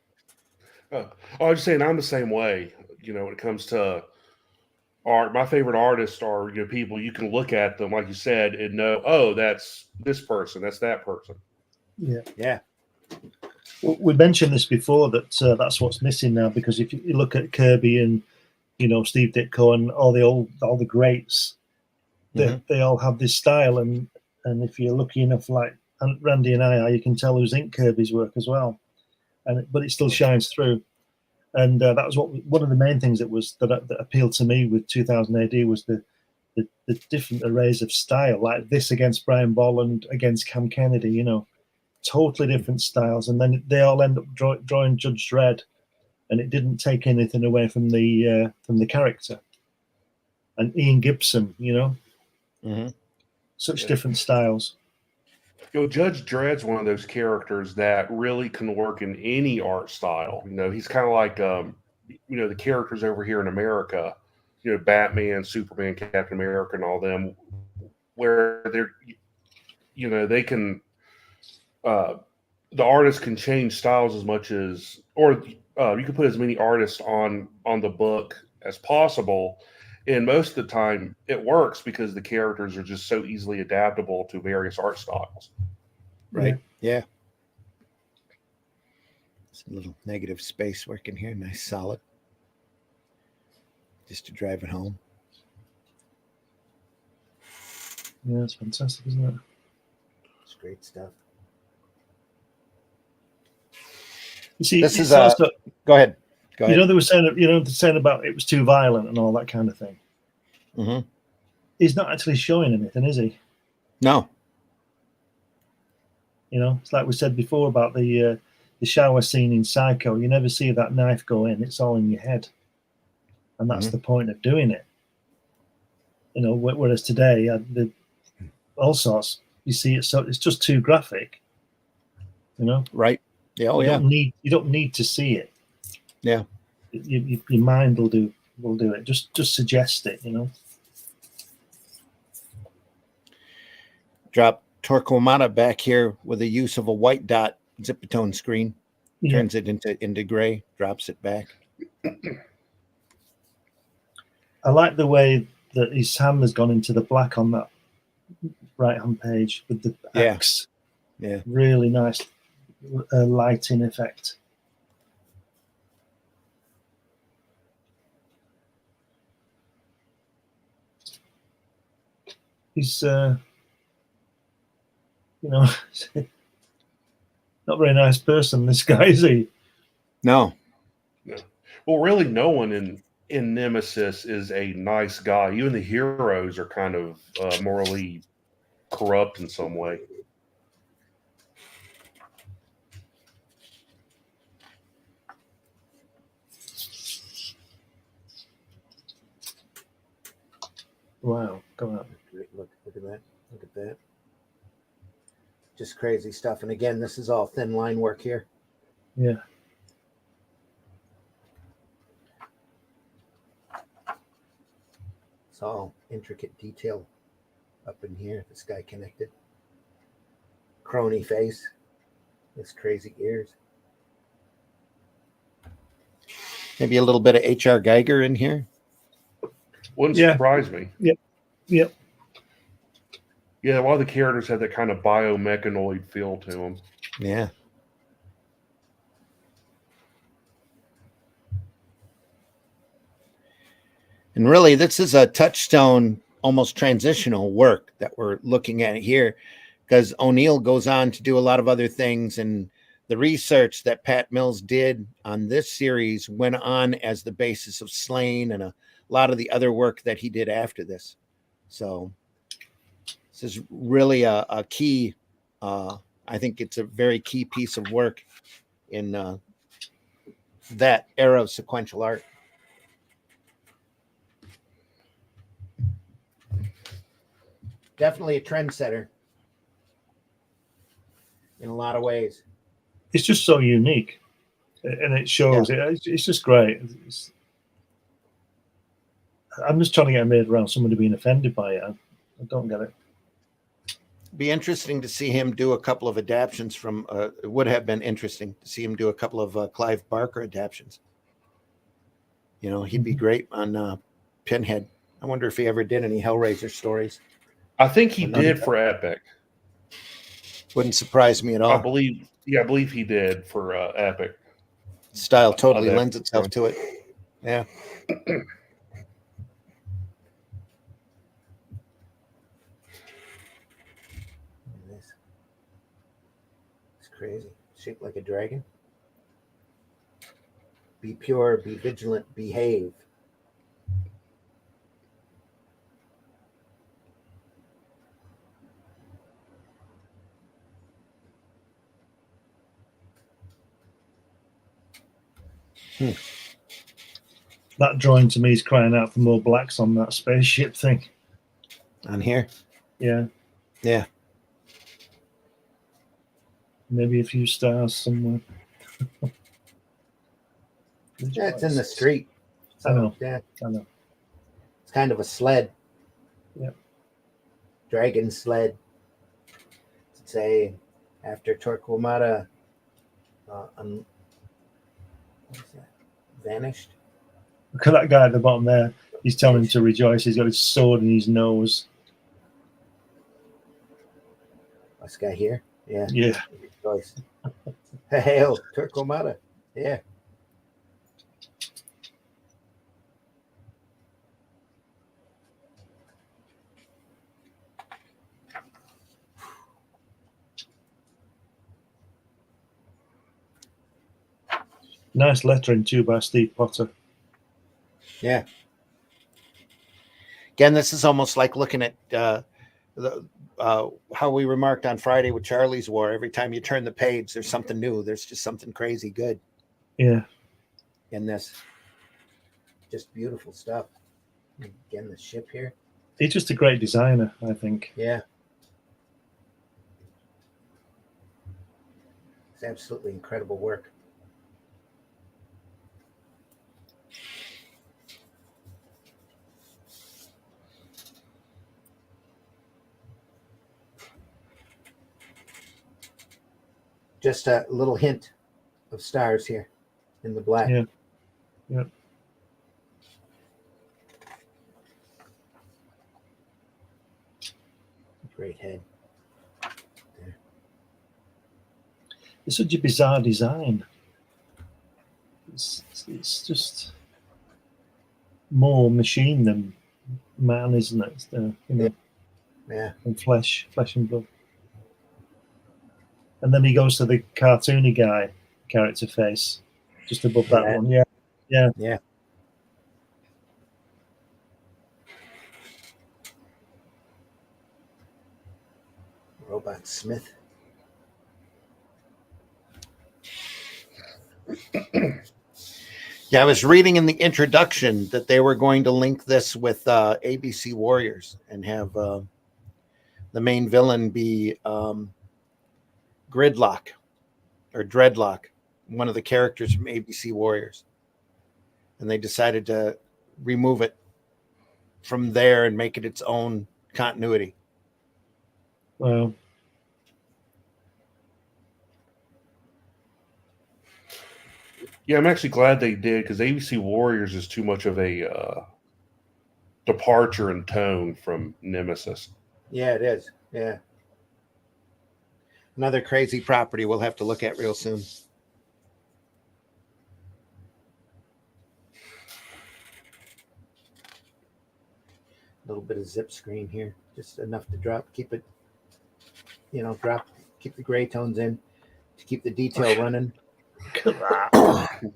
I was just saying, I'm the same way. You know, when it comes to art, my favorite artists are, you know, people you can look at them, like you said, and know, oh, that's this person, that's that person. Yeah. We mentioned this before that that's what's missing now, because if you look at Kirby and Steve Ditko and all the greats, they all have this style, and if you're lucky enough, like Randy and I are, you can tell who's inked Kirby's work as well, but it still shines through. And that was one of the main things that appealed to me with 2000 AD was the different arrays of style, like this against Brian Ball and against Cam Kennedy, totally different styles, and then they all end up drawing Judge Dredd, and it didn't take anything away from the character. And Ian Gibson, such different styles. Judge Dredd's one of those characters that really can work in any art style. He's kind of like, the characters over here in America, Batman, Superman, Captain America, and all them, where they can, the artist can change styles as much as, or you can put as many artists on the book as possible. And most of the time it works because the characters are just so easily adaptable to various art styles. Right. Yeah. It's a little negative space working here. Nice, solid. Just to drive it home. Yeah, it's fantastic, isn't it? It's great stuff. You see, this is also, go ahead. Go ahead. They were saying about it was too violent and all that kind of thing. Mm-hmm. He's not actually showing anything, is he? No. It's like we said before about the shower scene in Psycho. You never see that knife go in; it's all in your head, and that's the point of doing it. Whereas today, all sorts, you see it, so it's just too graphic. Right? Yeah. Oh, you don't need to see it. Yeah. Your mind will do it. Just suggest it. Drop Torquemada back here with the use of a white dot zip-tone screen. Turns it into gray, drops it back. I like the way that his hand has gone into the black on that right-hand page with the axe. Yeah. Really nice lighting effect. He's not a very nice person, this guy, is he? No. Well, really, no one in Nemesis is a nice guy. Even the heroes are kind of morally corrupt in some way. Wow, come on. Look at that. Look at that. Just crazy stuff. And again, this is all thin line work here. Yeah. It's all intricate detail up in here. This guy connected. Crony face. His crazy ears. Maybe a little bit of H.R. Geiger in here. Wouldn't surprise me. Yep. Yeah, a lot of the characters have that kind of biomechanoid feel to them. Yeah. And really, this is a touchstone, almost transitional work that we're looking at here, because O'Neill goes on to do a lot of other things, and the research that Pat Mills did on this series went on as the basis of Slain and a lot of the other work that he did after this. So this is really a key, I think it's a very key piece of work in that era of sequential art. Definitely a trendsetter in a lot of ways. It's just so unique, and it shows. Yeah. It's just great. I'm just trying to get my head around somebody being offended by it. I don't get it. Be interesting to see him do a couple of adaptions from. It would have been interesting to see him do a couple of Clive Barker adaptions. He'd be great on Pinhead. I wonder if he ever did any Hellraiser stories. I think he did for Epic. Wouldn't surprise me at all. I believe Yeah, I believe he did for Epic. Style totally Epic. lends itself to it. Yeah. It's crazy. Shaped like a dragon. Be pure, be vigilant, behave. That drawing to me is crying out for more blacks on that spaceship thing. On here? Yeah. Yeah. Maybe a few stars somewhere. Yeah, it's in the street. So, I know. Yeah. I know. It's kind of a sled. Yeah. Dragon sled. To say after Torquemada vanished. Look at that guy at the bottom there. He's telling him to rejoice. He's got his sword in his nose. This guy here? Yeah. Yeah. Rejoice. Hail, Torquemada. Yeah. Nice lettering too by Steve Potter. Yeah. Again, this is almost like looking at how we remarked on Friday with Charlie's War. Every time you turn the page, there's something new. There's just something crazy good. Yeah. In this. Just beautiful stuff. Again, the ship here. He's just a great designer, I think. Yeah. It's absolutely incredible work. Just a little hint of stars here in the black. Yeah. Yeah. Great head. There. It's such a bizarre design. It's just more machine than man, isn't it? It's the, you know, yeah. And flesh and blood. And then he goes to the cartoony guy character face just above that one. Yeah. Yeah. Yeah. Robot Smith. Yeah, I was reading in the introduction that they were going to link this with ABC Warriors and have the main villain be Gridlock or Dreadlock, one of the characters from ABC Warriors. And they decided to remove it from there and make it its own continuity. Wow. Yeah, I'm actually glad they did because ABC Warriors is too much of a departure in tone from Nemesis. Yeah, it is. Yeah. Another crazy property we'll have to look at real soon. A little bit of zip screen here, just enough to drop, keep it, keep the gray tones in to keep the detail running. Look at that.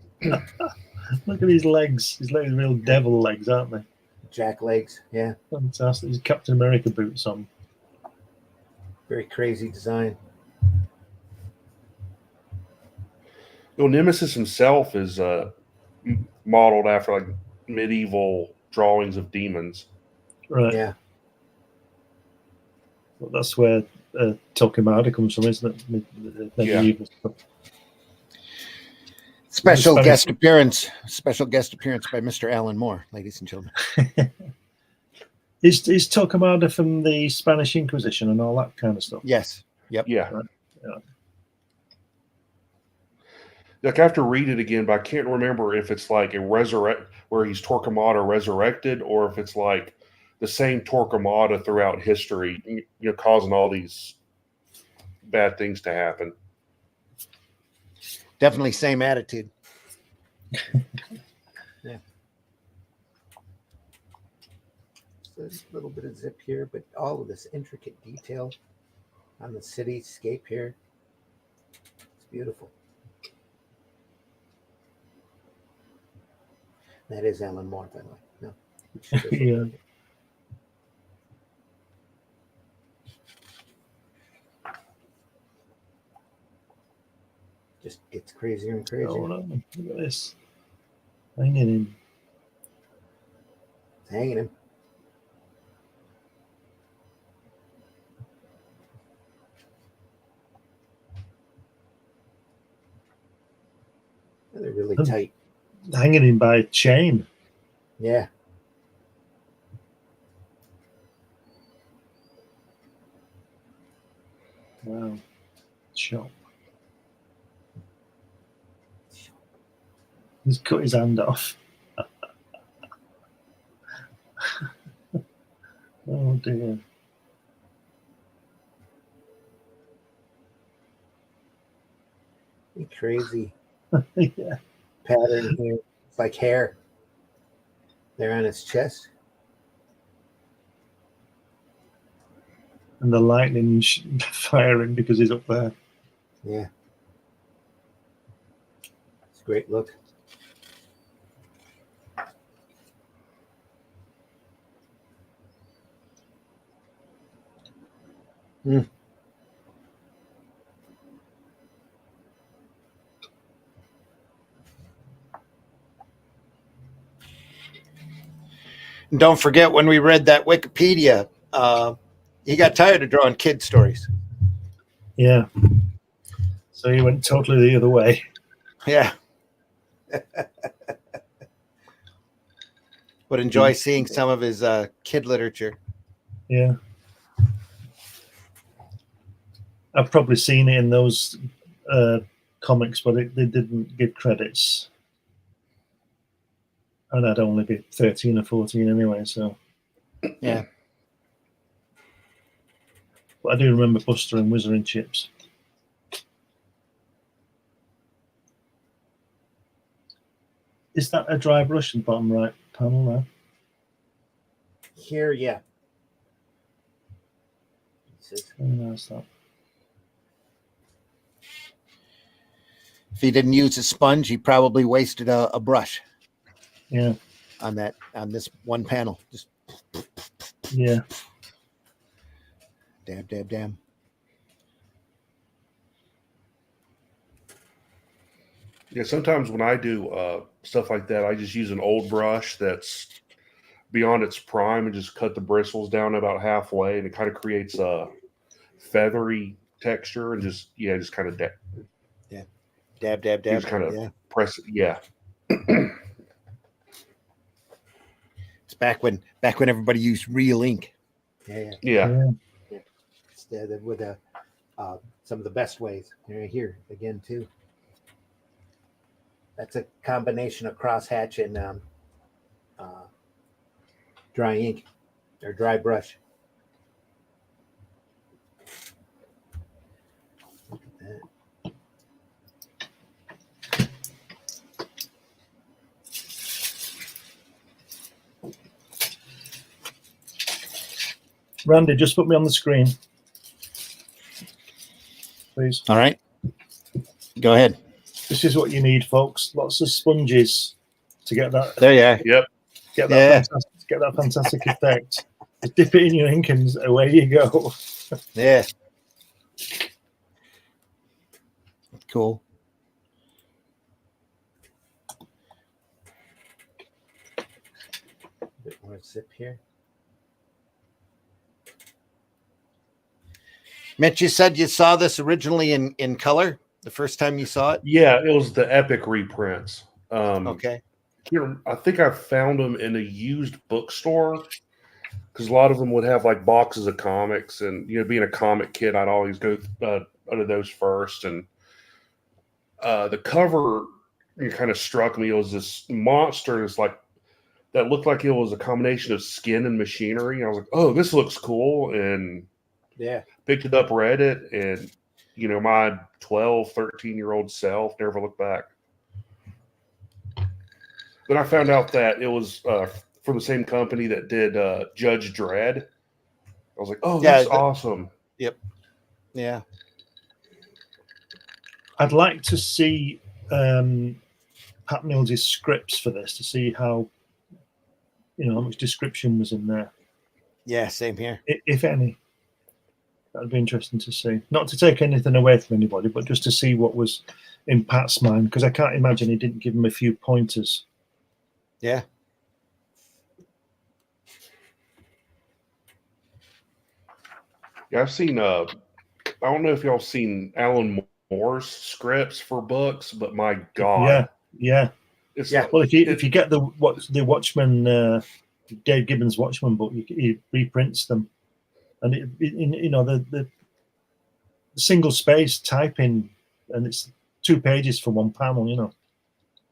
Look at his legs. His legs are real devil legs, aren't they? Jack legs, yeah. Fantastic. His Captain America boots on. Very crazy design. Well, Nemesis himself is modeled after like medieval drawings of demons. Right. Yeah. Well, that's where Torquemada comes from, isn't it? Medieval stuff. Special guest appearance by Mr. Alan Moore, ladies and gentlemen. Is Torquemada from the Spanish Inquisition and all that kind of stuff? Yes. Yep. Yeah. Right. Yeah. Like I have to read it again, but I can't remember if it's like a resurrect where he's Torquemada resurrected, or if it's like the same Torquemada throughout history, causing all these bad things to happen. Definitely same attitude. Yeah. So a little bit of zip here, but all of this intricate detail on the cityscape here. It's beautiful. That is Alan Moore, by the way. No. She does look Yeah. like it. Just gets crazier and crazier. Oh, no. Look at this. Hanging in. It's hanging him. They're really tight. Hanging in by a chain. Yeah. Wow. Shop. He's cut his hand off. Oh dear. Crazy Yeah. pattern here. It's like hair there on his chest. And the lightning firing because he's up there. Yeah. It's a great look. Mm. And don't forget when we read that Wikipedia, he got tired of drawing kid stories. Yeah. So he went totally the other way. Yeah. Would enjoy seeing some of his kid literature. Yeah. I've probably seen it in those comics, but they didn't give credits. And I'd only be 13 or 14 anyway, so. Yeah. But I do remember Buster and Whizzer and Chips. Is that a dry brush in the bottom right panel now? Here, yeah. Very nice, that. If he didn't use a sponge, he probably wasted a brush. Yeah. On this one panel. Just yeah. Dab, dab, dab. Yeah, sometimes when I do stuff like that, I just use an old brush that's beyond its prime and just cut the bristles down about halfway, and it kind of creates a feathery texture, and just kind of dab, dab, dab. Just kind of press it. Yeah. It's back when everybody used real ink. Yeah. It's with some of the best ways. Here again too. That's a combination of crosshatch and dry ink or dry brush. Look at that. Randy, just put me on the screen, please. All right. Go ahead. This is what you need, folks. Lots of sponges to get that. There you are. Yep. Get that fantastic effect. Just dip it in your ink and away you go. Yeah. Cool. A bit more zip here. Mitch, you said you saw this originally in color the first time you saw it? Yeah, it was the Epic reprints. Okay. I think I found them in a used bookstore because a lot of them would have like boxes of comics, and being a comic kid, I'd always go under those first. And the cover kind of struck me. It was this monster. It's like that looked like it was a combination of skin and machinery. I was like, "Oh, this looks cool," and yeah, picked it up, read it, and my 12, 13-year-old self never looked back. Then I found out that it was from the same company that did Judge Dredd. I was like, oh, that's awesome. Yep. Yeah. I'd like to see Pat Mills' scripts for this to see how much description was in there. Yeah, same here. If any. That'd be interesting to see. Not to take anything away from anybody, but just to see what was in Pat's mind, because I can't imagine he didn't give him a few pointers. Yeah. Yeah, I've seen. I don't know if y'all seen Alan Moore's scripts for books, but my God, yeah. Well, if you get the Watchmen, Dave Gibbons' Watchmen book, he reprints them, and the single space typing, and it's 2 pages for one panel.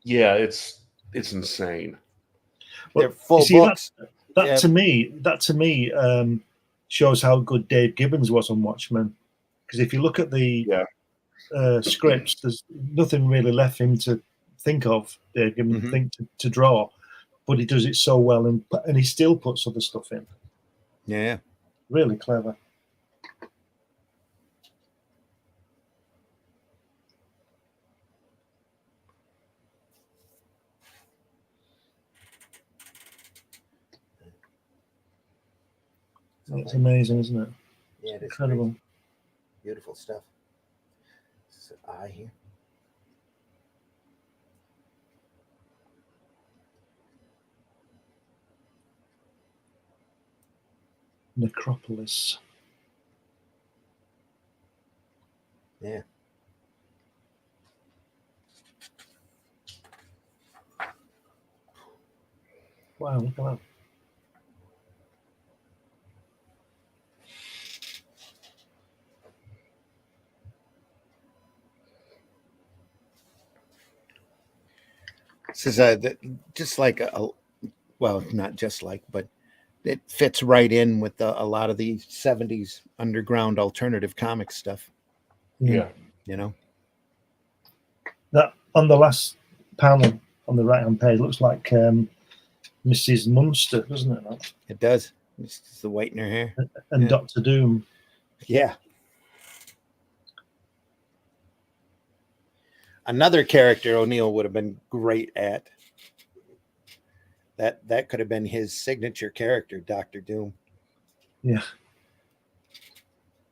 Yeah, it's insane. They're full books. That to me shows how good Dave Gibbons was on Watchmen. Because if you look at the scripts, there's nothing really left for him to think of. Dave Gibbons think to draw, but he does it so well, and he still puts other stuff in. Yeah, really clever. It's amazing, isn't it? Yeah, it is incredible. Crazy. Beautiful stuff. This is an eye here. Necropolis. Yeah. Wow, look at that. This is just like well, not just like, but it fits right in with a lot of the 70s underground alternative comic stuff. Yeah. That on the last panel on the right-hand page looks like Mrs. Munster, doesn't it? It does. It's the white in her hair. And Dr. Doom. Yeah. Another character O'Neill would have been great at. That could have been his signature character, Dr. Doom. Yeah.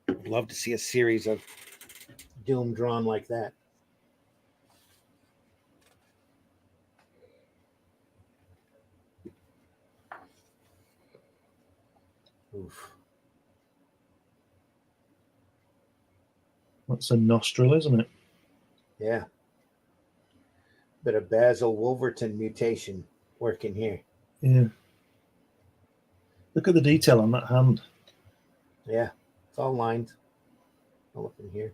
I'd love to see a series of Doom drawn like that. Oof. That's a nostril, isn't it? Yeah. Bit of Basil Wolverton mutation working here. Yeah. Look at the detail on that hand. Yeah. It's all lined. All up in here.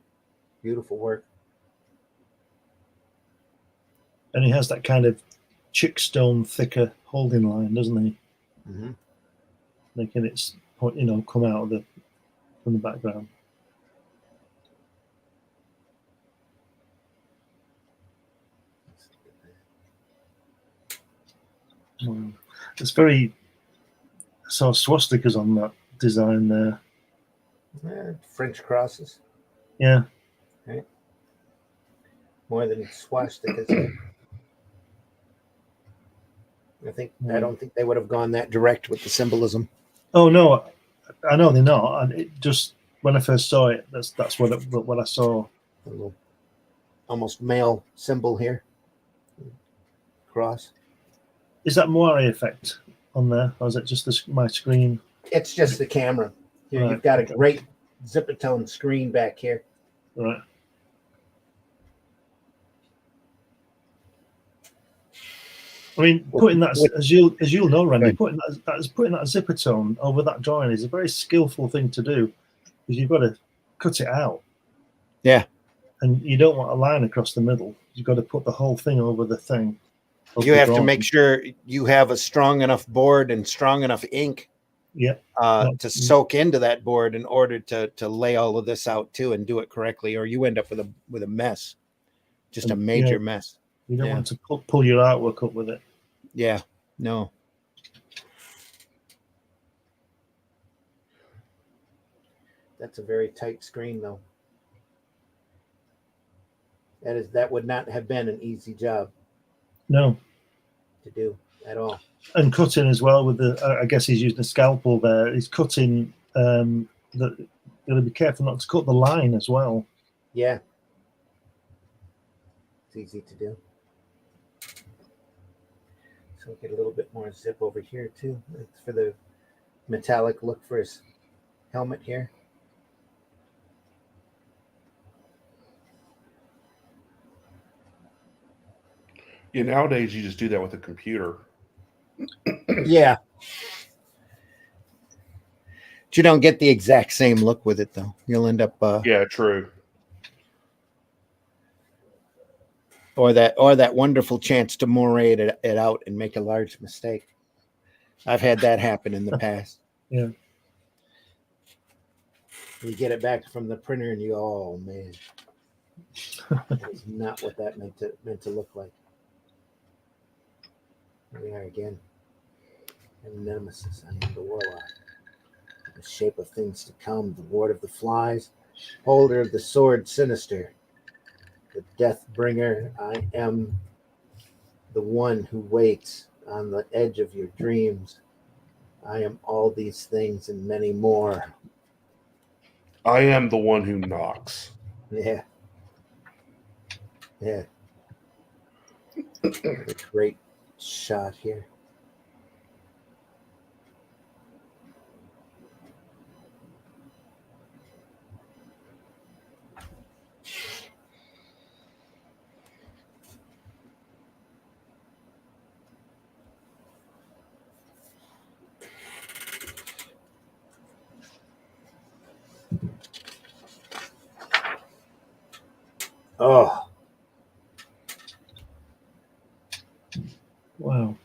Beautiful work. And he has that kind of chickstone thicker holding line, doesn't he? Mm-hmm. Making it, come out of from the background. It's very swastikas on that design there. Yeah, French crosses. Yeah. Right. More than swastikas. I don't think they would have gone that direct with the symbolism. Oh no, I know they're not. And it just when I first saw it, that's what I saw. A little, almost male symbol here. Cross. Is that Moire effect on there, or is it just my screen? It's just the camera. Here, right. You've got a great Zipatone screen back here. Right. I mean, putting that as you'll know, Randy, putting that Zipatone over that drawing is a very skillful thing to do, because you've got to cut it out. Yeah. And you don't want a line across the middle. You've got to put the whole thing over the thing. You have to make sure you have a strong enough board and strong enough ink Yeah. to soak into that board in order to lay all of this out too and do it correctly, or you end up with a mess, just a major mess. You don't want to pull your artwork up with it. Yeah, no. That's a very tight screen, though. That would not have been an easy job. No. To do at all. And cutting as well with I guess he's using a scalpel there. He's cutting. Got to be careful not to cut the line as well. Yeah. It's easy to do. So we'll get a little bit more zip over here too. It's for the metallic look for his helmet here. Yeah, nowadays you just do that with a computer. Yeah. But you don't get the exact same look with it, though. You'll end up. Yeah, true. Or that wonderful chance to moray it out and make a large mistake. I've had that happen in the past. Yeah. You get it back from the printer and you go, oh man, that's not what that meant to look like. Here we are again. And Nemesis, I am the Warlock. The shape of things to come, the Lord of the Flies, holder of the sword sinister, the death bringer. I am the one who waits on the edge of your dreams. I am all these things and many more. I am the one who knocks. Yeah. Great shot here. Oh. Wow.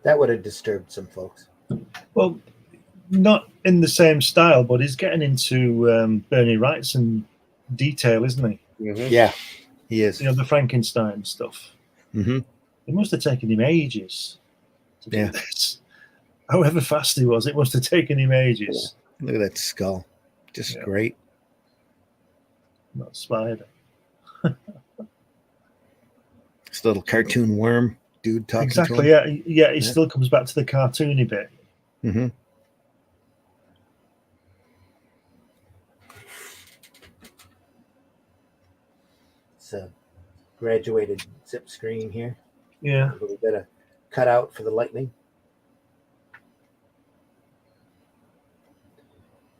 That would have disturbed some folks. Well, not in the same style, but he's getting into Bernie Wrightson detail, isn't he? Mm-hmm. Yeah, he is. You know, the Frankenstein stuff. Mm-hmm. It must have taken him ages to do this. However fast he was, it must have taken him ages. Look at that skull. Just great. Not spider. This little cartoon worm dude talking exactly, to him. Yeah, he still comes back to the cartoony bit. Mm-hmm. It's a graduated zip screen here. Yeah. A little bit of cutout for the lightning.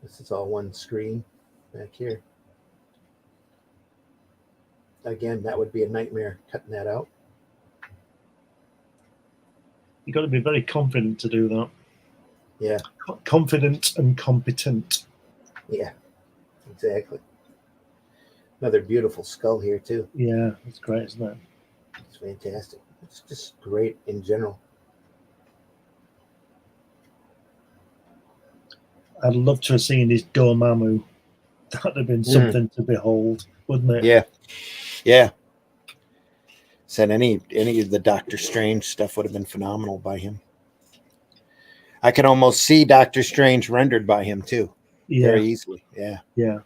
This is all one screen back here. Again, that would be a nightmare cutting that out. You've got to be very confident to do that. Yeah. Confident and competent. Yeah, exactly. Another beautiful skull here, too. Yeah, it's great, isn't it? It's fantastic. It's just great in general. I'd love to have seen his Dormammu. That would have been something to behold, wouldn't it? Yeah. Yeah. Said any of the Doctor Strange stuff would have been phenomenal by him. I could almost see Doctor Strange rendered by him too. Yeah. Very easily. Yeah. Yeah.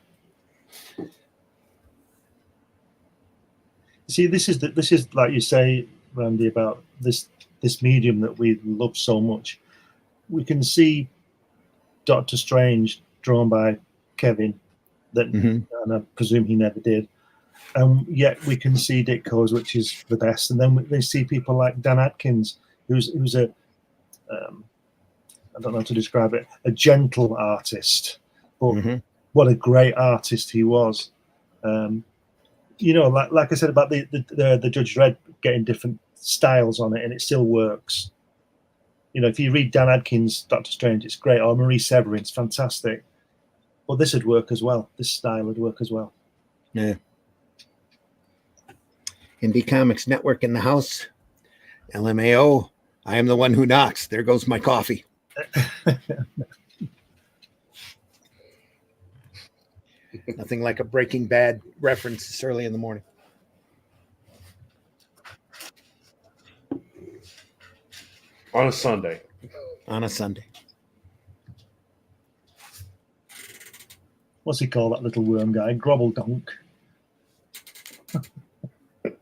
See, this is like you say, Randy, about this medium that we love so much. We can see Doctor Strange drawn by Kevin, and I presume he never did. And yet we can see Ditko's, which is the best. And then they see people like Dan Adkins, who's a I don't know how to describe it, a gentle artist, but what a great artist he was. You know, like I said about the Judge Dredd getting different styles on it, and it still works. You know, if you read Dan Adkins' Doctor Strange, it's great. Or Marie Severin's fantastic. But this would work as well. This style would work as well. Yeah. Indie Comics Network in the house. LMAO. I am the one who knocks. There goes my coffee. Nothing like a Breaking Bad reference this early in the morning. On a Sunday. On a Sunday. What's he call that little worm guy? Grobbledonk.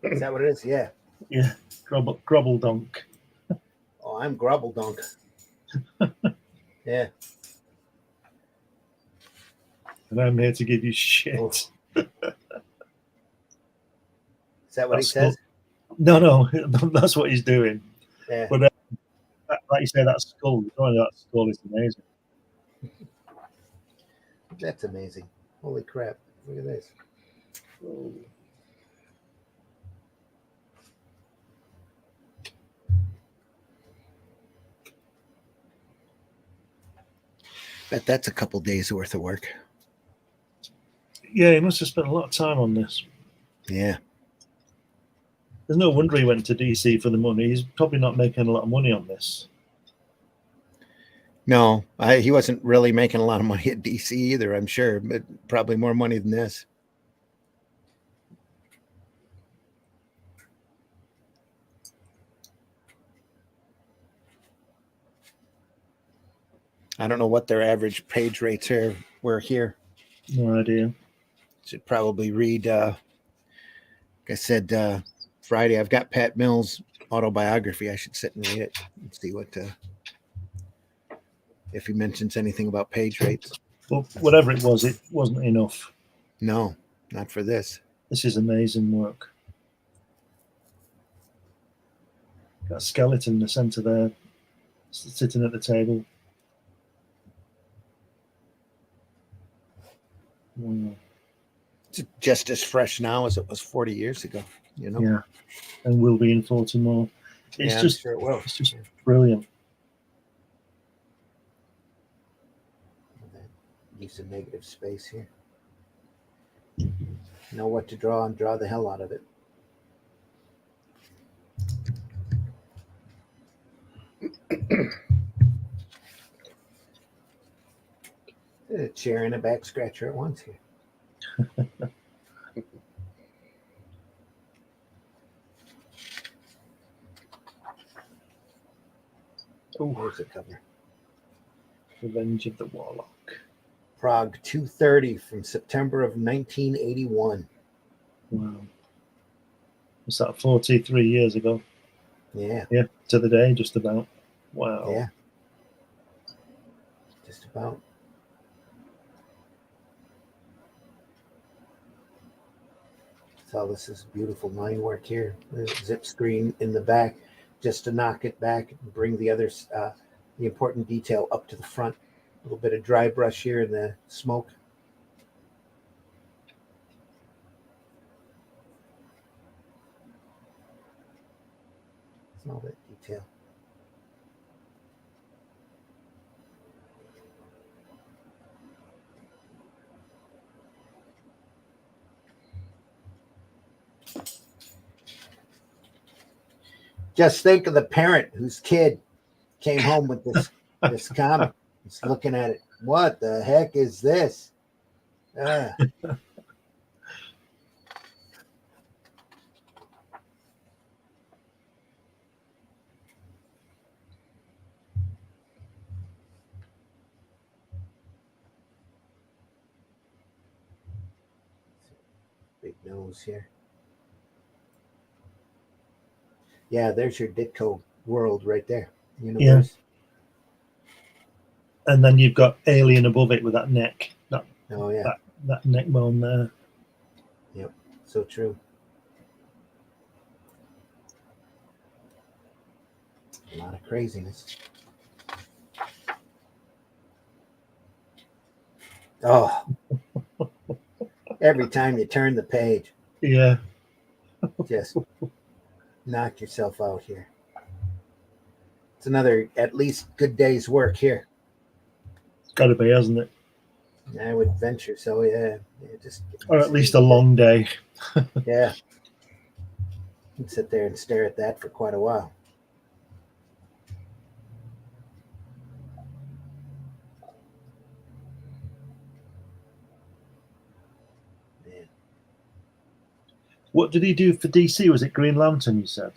Is that what it is? Yeah. Yeah, Grobbledonk. Oh, I'm Grobbledonk. Yeah. And I'm here to give you shit. Oh. Is that what he says? No, that's what he's doing. Yeah. But like you say, that skull, that skull is amazing. That's amazing. Holy crap. Look at this. Oh. Bet that's a couple days worth of work. Yeah, he must have spent a lot of time on this. Yeah. There's no wonder he went to DC for the money. He's probably not making a lot of money on this. No, he wasn't really making a lot of money at DC either, I'm sure, but probably more money than this. I don't know what their average page rates were here. No idea. Should probably read, like I said, Friday. I've got Pat Mills' autobiography. I should sit and read it and see what if he mentions anything about page rates. Well, whatever it wasn't enough. No, not for this. This is amazing work. Got a skeleton in the center there, sitting at the table. Wow. It's just as fresh now as it was 40 years ago, you know? Yeah, and will be in 40 more. It's just, sure it will. It's just brilliant. Use of negative space here. Know what to draw and draw the hell out of it. A chair and a back scratcher at once here. Oh, here's the cover. Revenge of the Warlock. Prague 230 from September of 1981. Wow. Was that 43 years ago? Yeah. Yeah, to the day, just about. Wow. Yeah. Just about. So this is beautiful line work here. The zip screen in the back, just to knock it back and bring the others, the important detail up to the front. A little bit of dry brush here in the smoke. It's all that detail. Just think of the parent whose kid came home with this comic. He's looking at it. What the heck is this? Big nose here. Yeah, there's your Ditko world right there. Universe. Yeah. And then you've got Alien above it with that neck. That neck bone there. Yep, so true. A lot of craziness. Oh, every time you turn the page. Yeah. Just knock yourself out here. It's another at least good day's work here. It's got to be, hasn't it? I would venture so, yeah. Or at least a long day. Yeah. You'd sit there and stare at that for quite a while. Man. What did he do for DC? Was it Green Lantern, you said?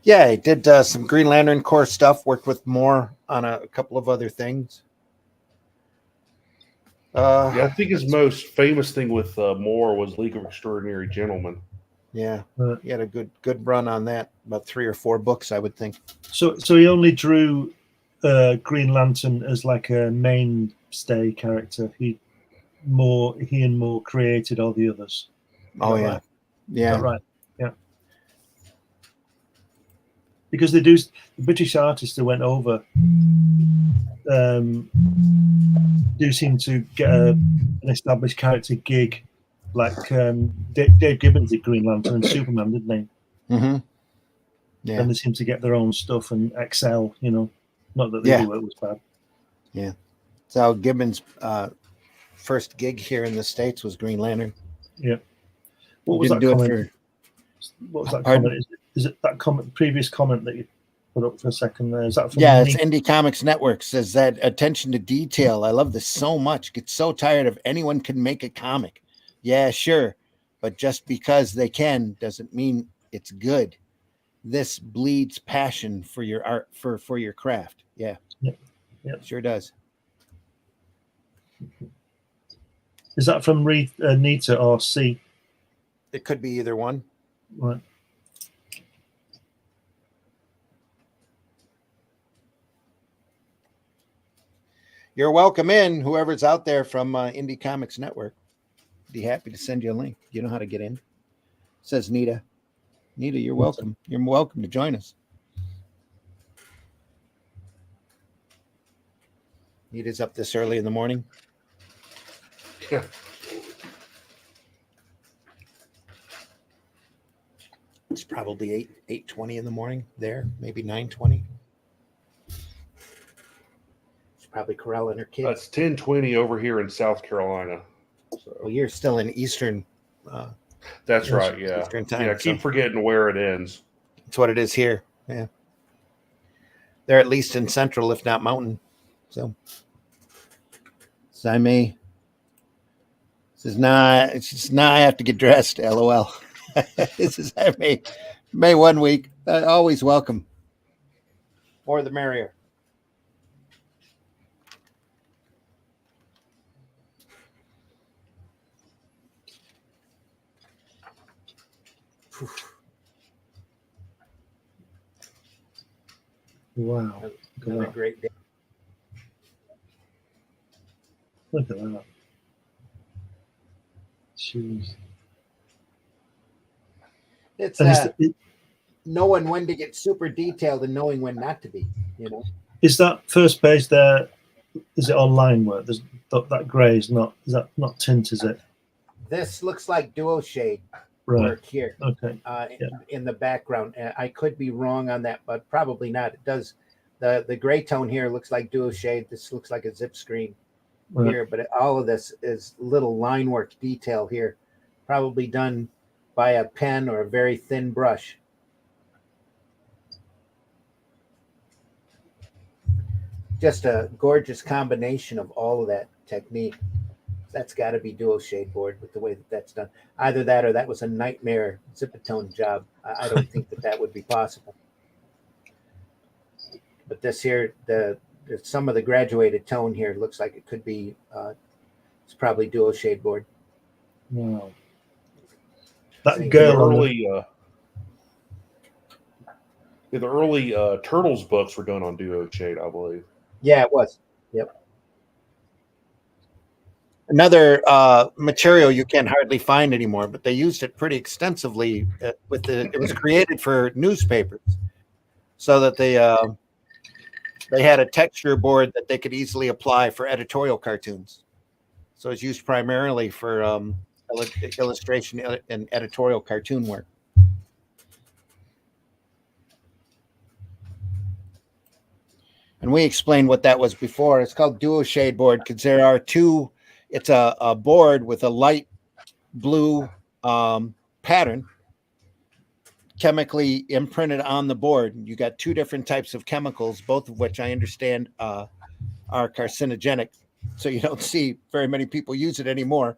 Yeah, he did some Green Lantern Corps stuff, worked with Moore on a couple of other things. Yeah, I think his most famous thing with Moore was League of Extraordinary Gentlemen. Yeah, he had a good run on that, about 3 or 4 books, I would think. So he only drew Green Lantern as like a mainstay character. He and Moore created all the others. Oh yeah, right? yeah, Is that right? Yeah. Because the British artists that went over do seem to get an established character gig, like Dave Gibbons did Green Lantern and Superman, didn't they? Mm-hmm. Yeah. And they seem to get their own stuff and excel. Not that the other work was bad. Yeah. So Gibbons' first gig here in the States was Green Lantern. Yeah. What was that comment? What was that comment? Is it that previous comment that you put up for a second there? Is that from it's Indie Comics Network, says that attention to detail. I love this so much. Get so tired of anyone can make a comic. Yeah, sure. But just because they can doesn't mean it's good. This bleeds passion for your art, for your craft. Yeah. Sure does. Is that from Nita or C? It could be either one. Right. You're welcome in, whoever's out there from Indie Comics Network. Be happy to send you a link. You know how to get in. Says Nita. Nita, you're welcome. You're welcome to join us. Nita's up this early in the morning. Yeah. It's probably 8:20 in the morning there, maybe 9:20. She's probably corralling her kids. It's 10:20 over here in South Carolina. So. Well, you're still in Eastern. That's right. Yeah. Eastern time. Yeah. I keep forgetting where it ends. That's what it is here. Yeah. They're at least in Central, if not Mountain. So I may. Says nah. It's just nah. I have to get dressed. LOL. This is May 1 week. Always welcome. More the merrier. Wow. Another great day. Look at that. Jeez. It's knowing when to get super detailed and knowing when not to be, Is that first page there, is it online work? There's that grey is not tint, is it? This looks like duo shade right work here. Okay. In the background. I could be wrong on that, but probably not. It does. The gray tone here looks like duo shade. This looks like a zip screen here, but all of this is little line work detail here, probably done by a pen or a very thin brush. Just a gorgeous combination of all of that technique. That's got to be duo shade board with the way that's done. Either that or that was a nightmare zip-a-tone job. I don't think that would be possible. But this here, some of the graduated tone here looks like it could be. It's probably duo shade board. Wow. That girl the early Turtles books were done on duo shade, I believe. Yeah, it was. Yep. Another material you can hardly find anymore, but they used it pretty extensively it was created for newspapers so that they had a texture board that they could easily apply for editorial cartoons. So it's used primarily for illustration and editorial cartoon work. And we explained what that was before. It's called duo shade board because there are two. It's a board with a light blue pattern chemically imprinted on the board. You got two different types of chemicals, both of which I understand are carcinogenic. So you don't see very many people use it anymore.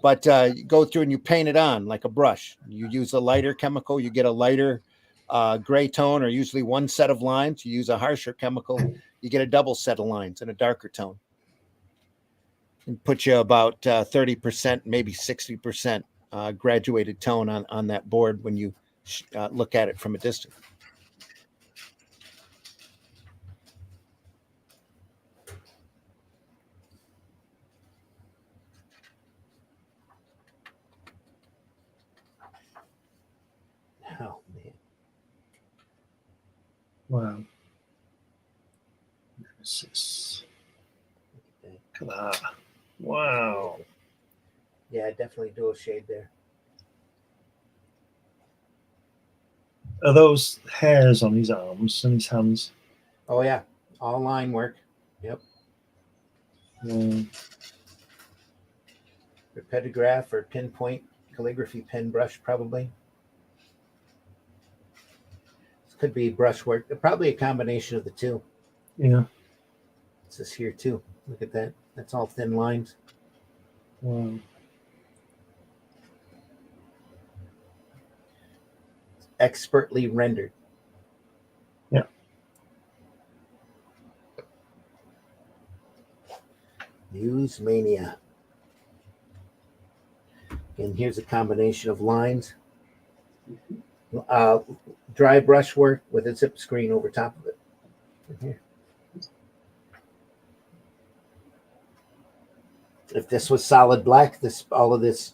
But you go through and you paint it on like a brush. You use a lighter chemical, you get a lighter gray tone, or usually one set of lines. You use a harsher chemical, you get a double set of lines and a darker tone. And put you about 30%, maybe 60% graduated tone on that board when you look at it from a distance. Oh, man. Wow. Nemesis. Look at that. Wow. Yeah, definitely dual shade there. Are those hairs on his arms and his hands? Oh, yeah. All line work. Yep. Or pedograph or pinpoint calligraphy pen brush, probably. This could be brushwork. Probably a combination of the two. Yeah. This is here too. Look at that. That's all thin lines. Wow. Expertly rendered. Yeah. Muse Mania. And here's a combination of lines. Dry brush work with a zip screen over top of it. Here. If this was solid black, all of this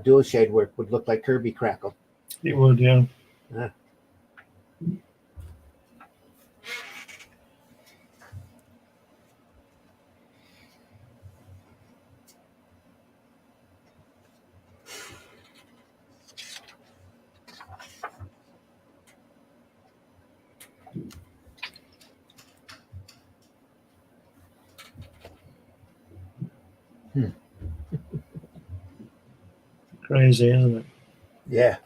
dual shade work would look like Kirby Crackle. It would, yeah. Crazy, isn't it? Yeah.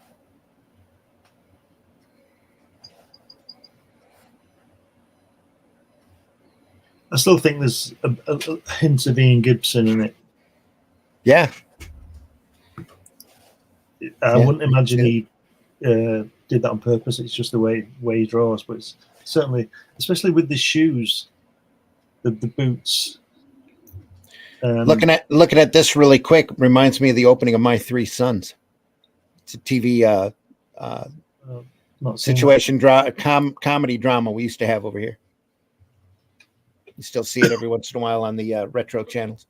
I still think there's a hint of Ian Gibson in it. Yeah. I wouldn't imagine he did that on purpose. It's just the way he draws. But it's certainly, especially with the shoes, the boots. Looking at this really quick reminds me of the opening of My Three Sons. It's a TV situation comedy drama we used to have over here. You still see it every once in a while on the retro channels.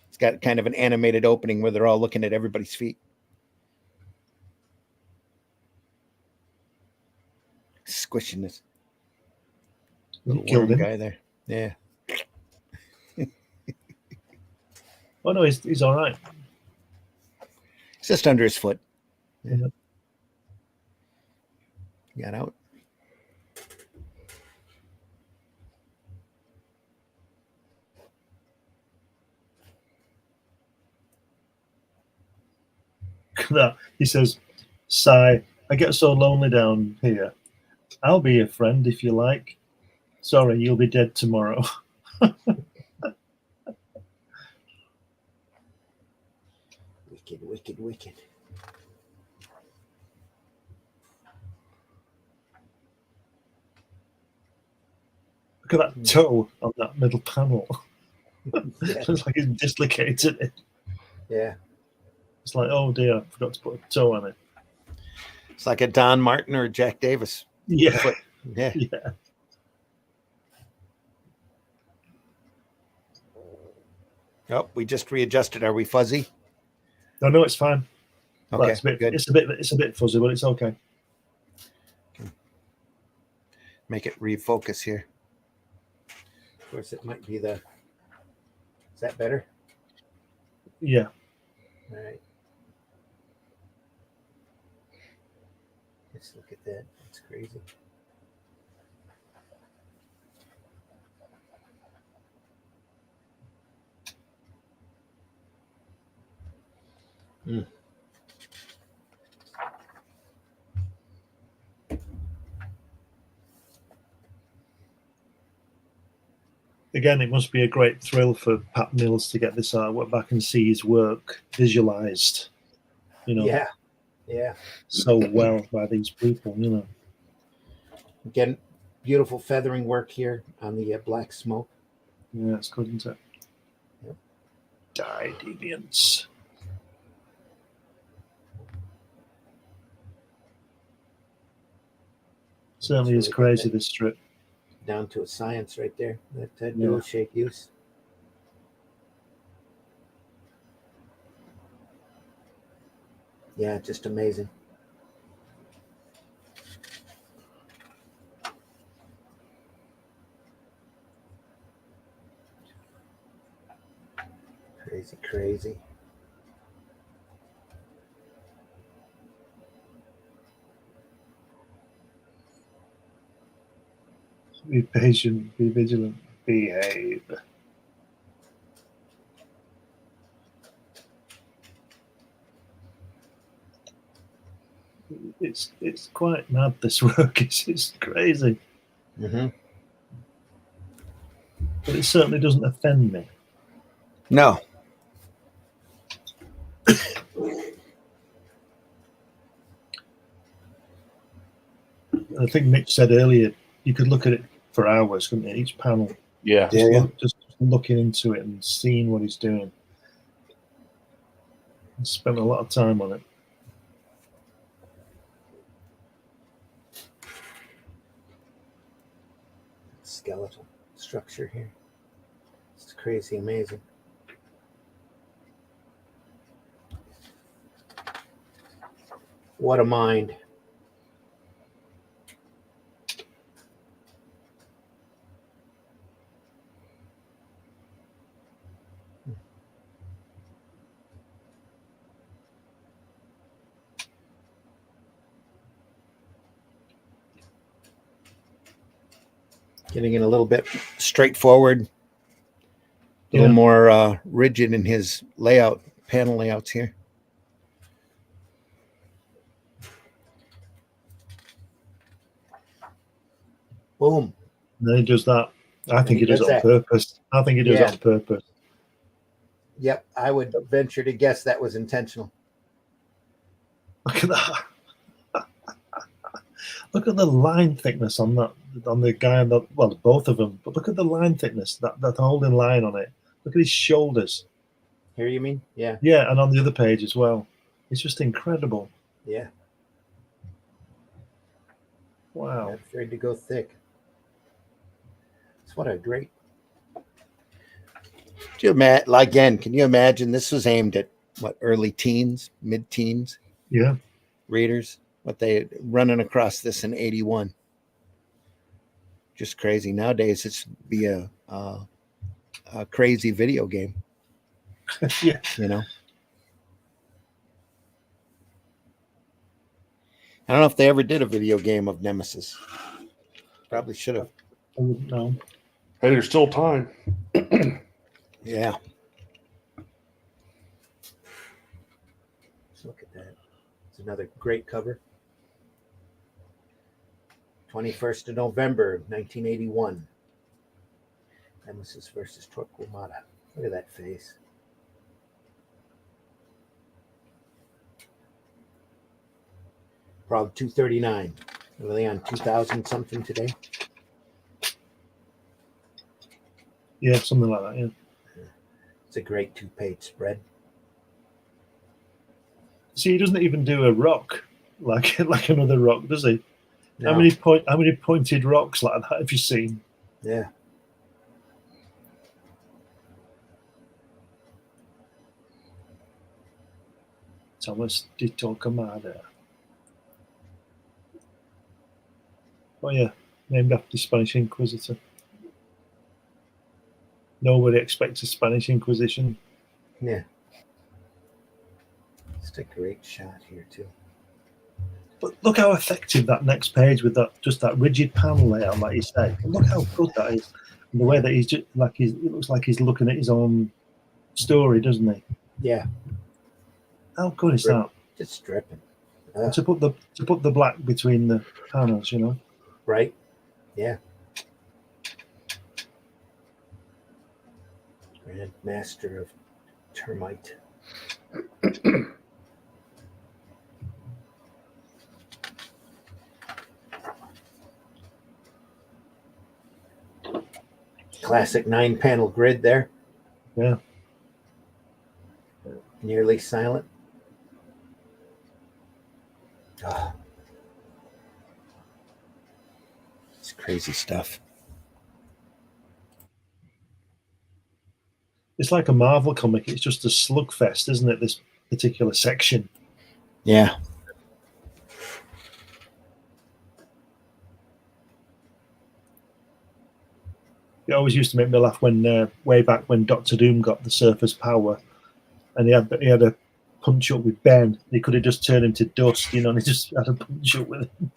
It's got kind of an animated opening where they're all looking at everybody's feet. Squishing this little worm guy there. Yeah. Oh no, he's all right. It's just under his foot. Yeah. Got out. He says, "Sigh, I get so lonely down here. I'll be your friend if you like. Sorry, you'll be dead tomorrow." Wicked. Look at that toe on that middle panel. Looks like it's dislocated it. Yeah. It's like, oh dear, I forgot to put a toe on it. It's like a Don Martin or a Jack Davis. Yeah. Foot. Yeah. Yeah. Oh, we just readjusted. Are we fuzzy? No, it's fine. Okay, well, it's a bit fuzzy, but it's okay. Make it refocus here. Of course, it might be is that better? Yeah. All right. Let's look at that. That's crazy. again, it must be a great thrill for Pat Mills to get this artwork back and see his work visualized, you know, Yeah. so well by these people, you know. Again, beautiful feathering work here on the black smoke. Yeah, it's good, isn't it? Yep. Die Deviants. Certainly is crazy, this strip. Down to a science right there. That Yeah. dual shape use. Yeah, just amazing. Crazy. Be patient, be vigilant, behave. It's quite mad, this work. It's crazy. Mm-hmm. But it certainly doesn't offend me. No. I think Mitch said earlier, you could look at it for hours, couldn't you? Each panel. Yeah. Just looking into it and seeing what he's doing. I spent a lot of time on it. Skeletal structure here. It's crazy amazing. What a mind. Getting it a little bit straightforward, a little more rigid in his layout, panel layouts here. Boom. And then he does that. I think he does it on purpose. I think he does it on purpose. Yep, I would venture to guess that was intentional. Look at that. Look at the line thickness on that, on the guy on the, well, both of them. But look at the line thickness, that holding line on it. Look at his shoulders. Here, you mean? Yeah. Yeah, and on the other page as well. It's just incredible. Yeah. Wow. Not afraid to go thick. It's what a great. Again, can you imagine this was aimed at what, early teens, mid-teens? Yeah. Readers, what they running across this in 81. Just crazy. Nowadays, it's be a crazy video game. Yeah. You know. I don't know if they ever did a video game of Nemesis. Probably should have. I wouldn't know. Hey, there's still time. Yeah. Let's look at that. It's another great cover. 21st of November, 1981. Nemesis versus Torquemada. Look at that face. Probably 239. Are they on 2,000 something today? Yeah, something like that, yeah. It's a great 2-page spread. See, he doesn't even do a rock like another rock, does he? No. How many pointed rocks like that have you seen? Yeah. Thomas de Torquemada. Oh yeah, named after the Spanish Inquisitor. Nobody expects a Spanish Inquisition. Yeah. It's a great shot here too. But look how effective that next page with that rigid panel layout, like you say. Look how good that is. And the way that he's just like it looks like he's looking at his own story, doesn't he? Yeah. How good is that? Just stripping. To put the black between the panels, you know. Right. Yeah. Grand Master of Termite. Classic 9-panel grid there. Yeah. Nearly silent. Oh, it's crazy stuff. It's like a Marvel comic. It's just a slugfest, isn't it? This particular section. Yeah. It always used to make me laugh when, way back when Doctor Doom got the surface power, and he had a punch up with Ben. He could have just turned him to dust, and he just had a punch up with him.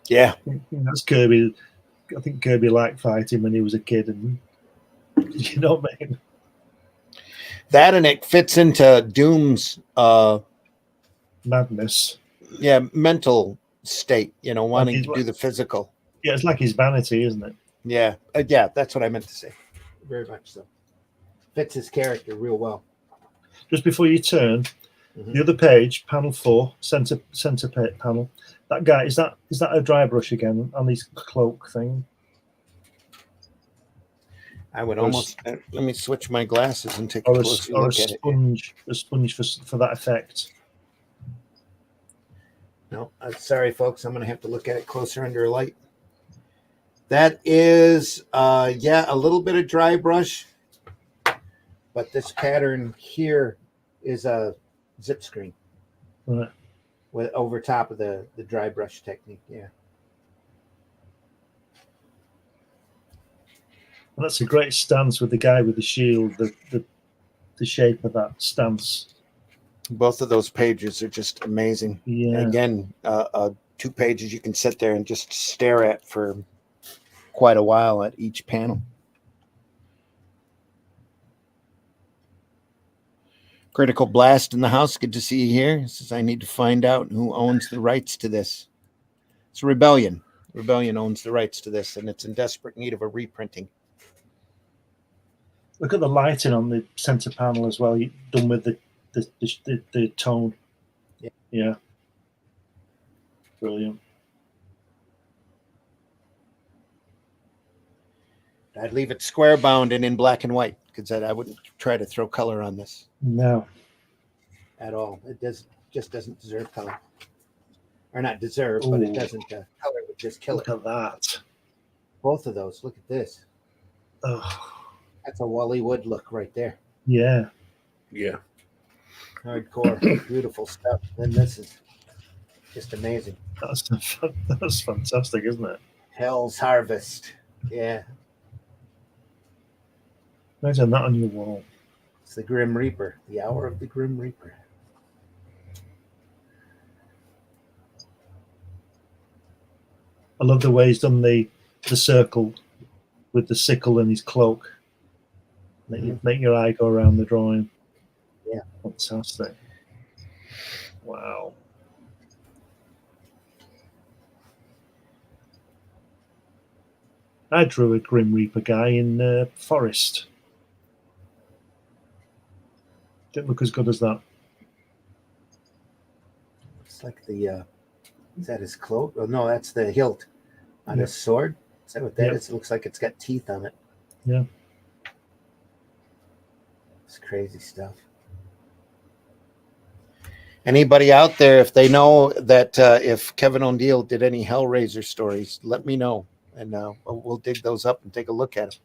Yeah. That's Kirby. I think Kirby liked fighting when he was a kid, and you know what I mean. That, and it fits into Doom's Madness. Yeah, mental state, wanting Like to do the physical. Yeah, it's like his vanity, isn't it? Yeah. Yeah, that's what I meant to say. Very much so. Fits his character real well. Just before you turn, the other page, panel 4, center panel. That guy, is that a dry brush again on his cloak thing? I would almost let me switch my glasses and take a closer look at it. A sponge for that effect. No, sorry, folks. I'm going to have to look at it closer under a light. That is, a little bit of dry brush, but this pattern here is a zip screen, Right. With over top of the dry brush technique. Yeah. And that's a great stance with the guy with the shield. The shape of that stance. Both of those pages are just amazing. Yeah. Again, 2 pages you can sit there and just stare at for quite a while at each panel. Critical Blast in the house. Good to see you here. He says, I need to find out who owns the rights to this. It's Rebellion. Rebellion owns the rights to this, and it's in desperate need of a reprinting. Look at the lighting on the center panel as well. Done with the tone. Yeah. Brilliant. I'd leave it square bound and in black and white, because I wouldn't try to throw color on this. No. At all. It just doesn't deserve color. Or not deserve, but it doesn't. Color would just kill it. Look at that. Both of those. Look at this. Oh. That's a Wally Wood look right there. Yeah. Yeah. Hardcore. Beautiful stuff. And this is just amazing. That's fantastic, isn't it? Hell's Harvest. Yeah. Imagine that on your wall. It's the Grim Reaper. The Hour of the Grim Reaper. I love the way he's done the circle with the sickle and his cloak. Make your eye go around the drawing. Yeah. Fantastic. Wow. I drew a Grim Reaper guy in Forest. Didn't look as good as that. It's like the is that his cloak? Oh no, that's the hilt on his sword. Is that what that is? It looks like it's got teeth on it. Yeah. It's crazy stuff. Anybody out there, if they know that if Kevin O'Neill did any Hellraiser stories, let me know, and we'll dig those up and take a look at them.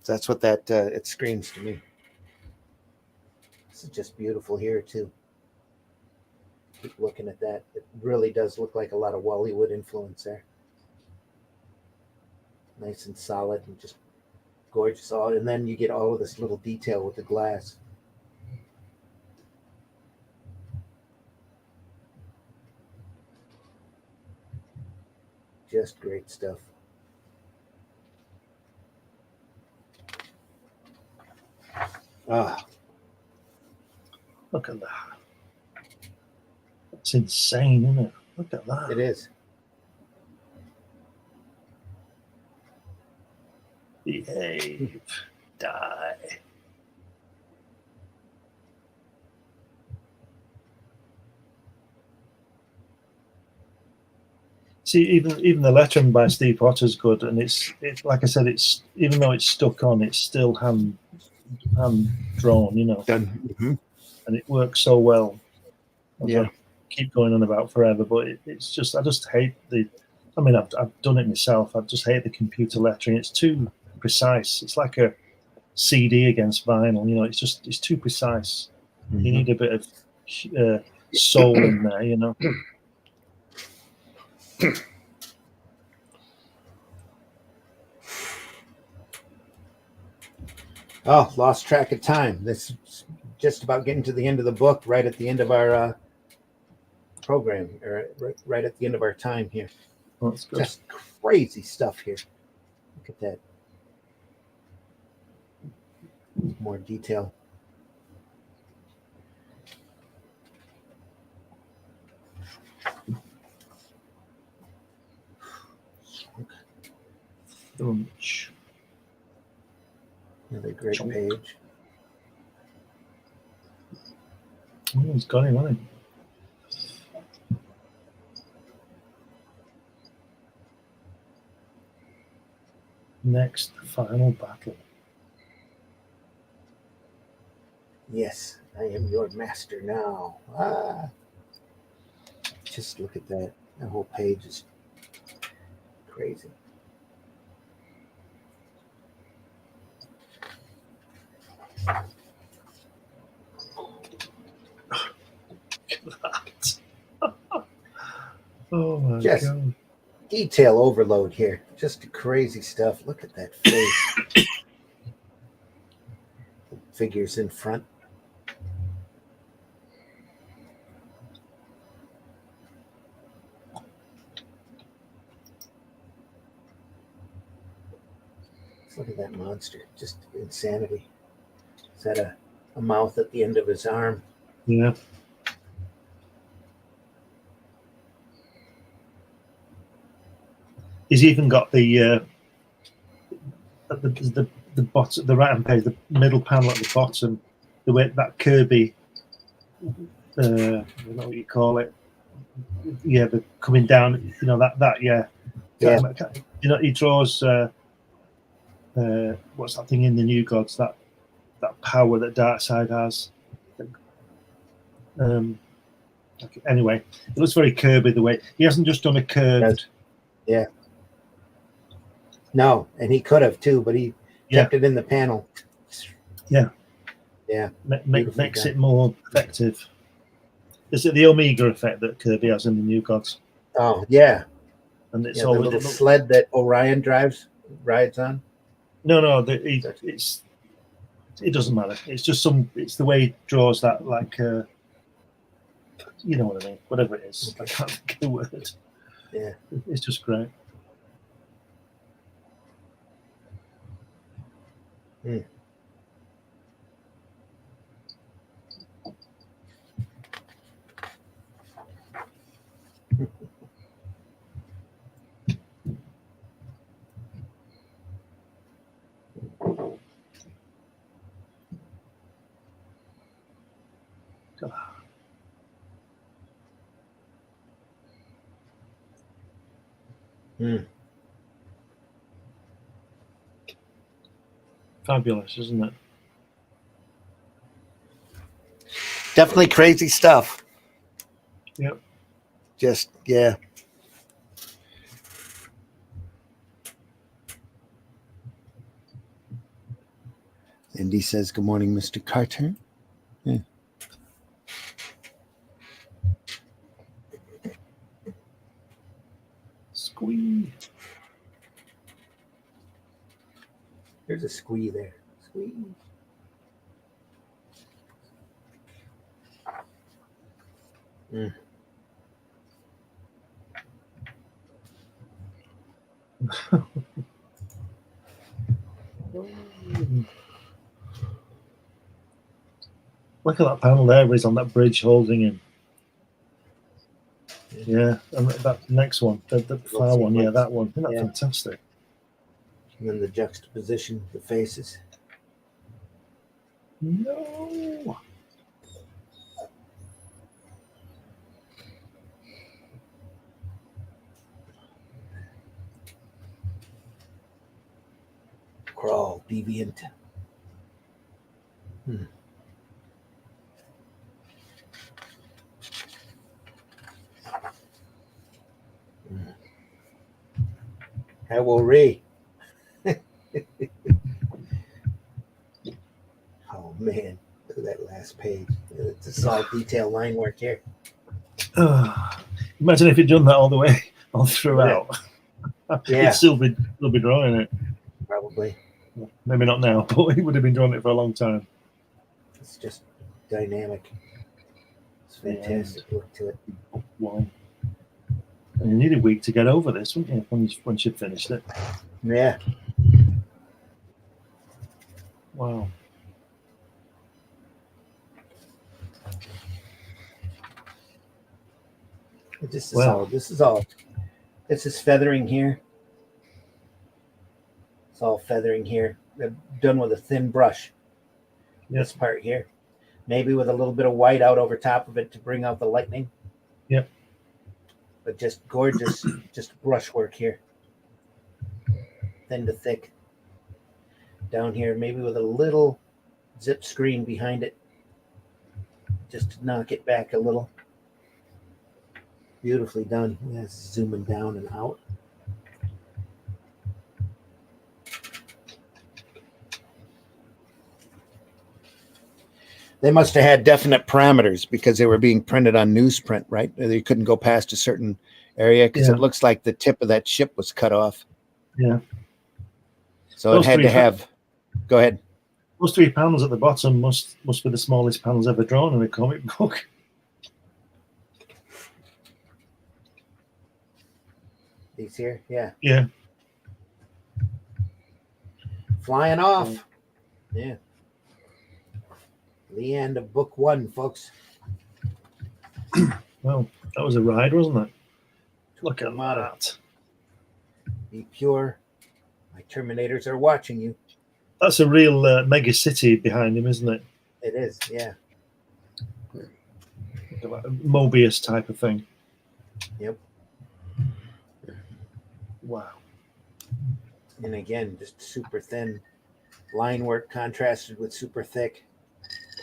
That's what that it screams to me. This is just beautiful here too. Keep looking at that. It really does look like a lot of Wallywood influence there. Nice and solid and just gorgeous. And then you get all of this little detail with the glass. Just great stuff. Ah, look at that. That's insane, isn't it? Look at that. It is. Behave. Die. See, even the lettering by Steve Potter's good, and it's like I said, it's even though it's stuck on, it's still hand drawn, you know. Done. Mm-hmm. And it works so well. Yeah. I keep going on about forever, but it's just I just hate the. I mean, I've done it myself. I just hate the computer lettering. It's too precise. It's like a CD against vinyl. You know, it's too precise. Mm-hmm. You need a bit of soul in there. You know. Oh, lost track of time. This is just about getting to the end of the book, right at the end of our program, or right at the end of our time here. Oh, that's good. Just crazy stuff here. Look at that. More detail. Another great page. Oh, he's got him, hasn't he? Next final battle. Yes, I am your master now. Ah. Just look at that. That whole page is crazy. Oh my Just god. Detail overload here. Just crazy stuff. Look at that face. The figures in front. Look at that monster. Just insanity. Is that a mouth at the end of his arm? Yeah. He's even got the bottom, the right hand page, the middle panel at the bottom, the way that Kirby, I don't know what you call it. Yeah, the coming down. You know that. Yeah. Yeah. You know, he draws. What's that thing in the New Gods? That power that Darkseid has. Anyway, it looks very Kirby the way he hasn't just done a curved. Yeah. No, and he could have too, but he kept it in the panel. Yeah. Yeah. Makes it more effective. Is it the Omega effect that Kirby has in the New Gods? Oh yeah. And it's the always little sled that Orion rides on. No, it doesn't matter. It's just it's the way he draws that, like you know what I mean. Whatever it is, I can't think of the word. Yeah, it's just great. Mm. Mm. Fabulous, isn't it? Definitely crazy stuff. Yep. Just yeah. Indy says, "Good morning, Mr. Carter." Yeah. Squee. There's a squee there. Squee. Mm. Look at that panel there where he's on that bridge holding him. Yeah, and that next one, the far one, yeah, that one. Isn't that fantastic? And then the juxtaposition, the faces. No. Crawl, deviant. I will read. Oh man, look at that last page. It's a solid detail line work here. Imagine if you'd done that all the way, all throughout. Yeah. It'd still be drawing it. Probably. Maybe not now, but he would have been drawing it for a long time. It's just dynamic. It's fantastic look to it. Wow. And you need a week to get over this, wouldn't you, once you've finished it? Yeah. Wow. This is feathering here. It's all feathering here. They're done with a thin brush. Yes. This part here. Maybe with a little bit of white out over top of it to bring out the lightning. Yep. But just gorgeous, just brushwork here. Thin to thick. Down here, maybe with a little zip screen behind it. Just to knock it back a little. Beautifully done. Yes, zooming down and out. They must have had definite parameters because they were being printed on newsprint, right? They couldn't go past a certain area because it looks like the tip of that ship was cut off. Yeah. So it had to have. Go ahead. Those 3 panels at the bottom must be the smallest panels ever drawn in a comic book. These here, yeah. Yeah. Flying off. Yeah. The end of book 1, folks. Well, that was a ride, wasn't it? Look at that. Be pure. My Terminators are watching you. That's a real mega city behind him, isn't it? It is, yeah. Like a Mobius type of thing. Yep. Wow. And again, just super thin line work contrasted with super thick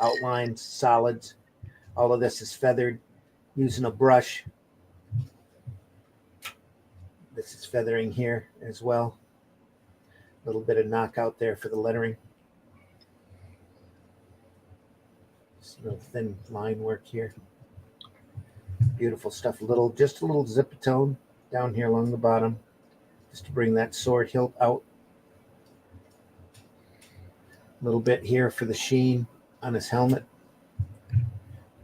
outlines, solids. All of this is feathered using a brush. This is feathering here as well. A little bit of knockout there for the lettering. Just a little thin line work here. Beautiful stuff. Just a little zip tone down here along the bottom, just to bring that sword hilt out. A little bit here for the sheen on his helmet.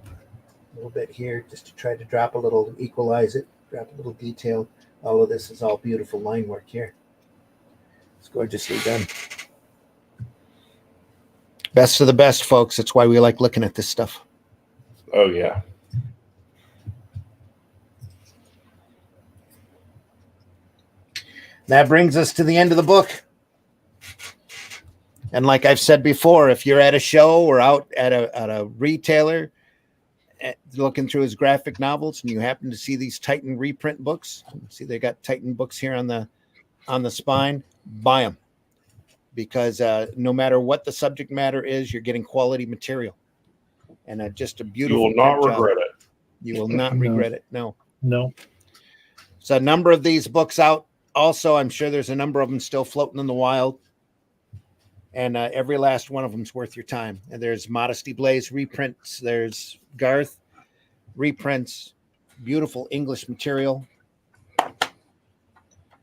A little bit here just to try to drop a little, equalize it, drop a little detail. All of this is all beautiful line work here. It's gorgeously done. Best of the best, folks. That's why we like looking at this stuff. Oh, yeah. That brings us to the end of the book. And like I've said before, if you're at a show or out at a retailer looking through his graphic novels and you happen to see these Titan reprint books, see they got Titan books here on the spine, buy them. Because no matter what the subject matter is, you're getting quality material. And just a beautiful. You will not regret it. You will not regret it. No. So a number of these books out. Also, I'm sure there's a number of them still floating in the wild. And every last one of them is worth your time. And there's Modesty Blaze reprints. There's Garth reprints. Beautiful English material.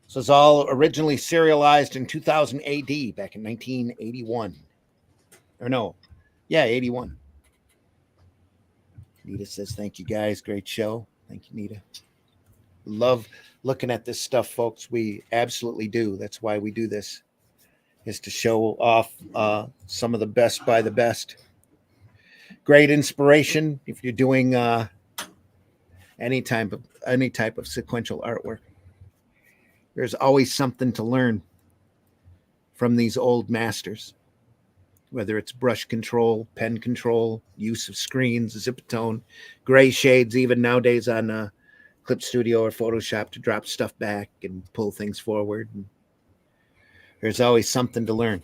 So it's all originally serialized in 2000 AD, back in 1981. Or no. Yeah, 81. Nita says, thank you, guys. Great show. Thank you, Nita. Love looking at this stuff, folks. We absolutely do. That's why we do this, is to show off some of the best by the best. Great inspiration if you're doing any type of sequential artwork. There's always something to learn. from these old masters, whether it's brush control, pen control, use of screens, zip-tone, gray shades, even nowadays on Clip Studio or Photoshop to drop stuff back and pull things forward. And there's always something to learn.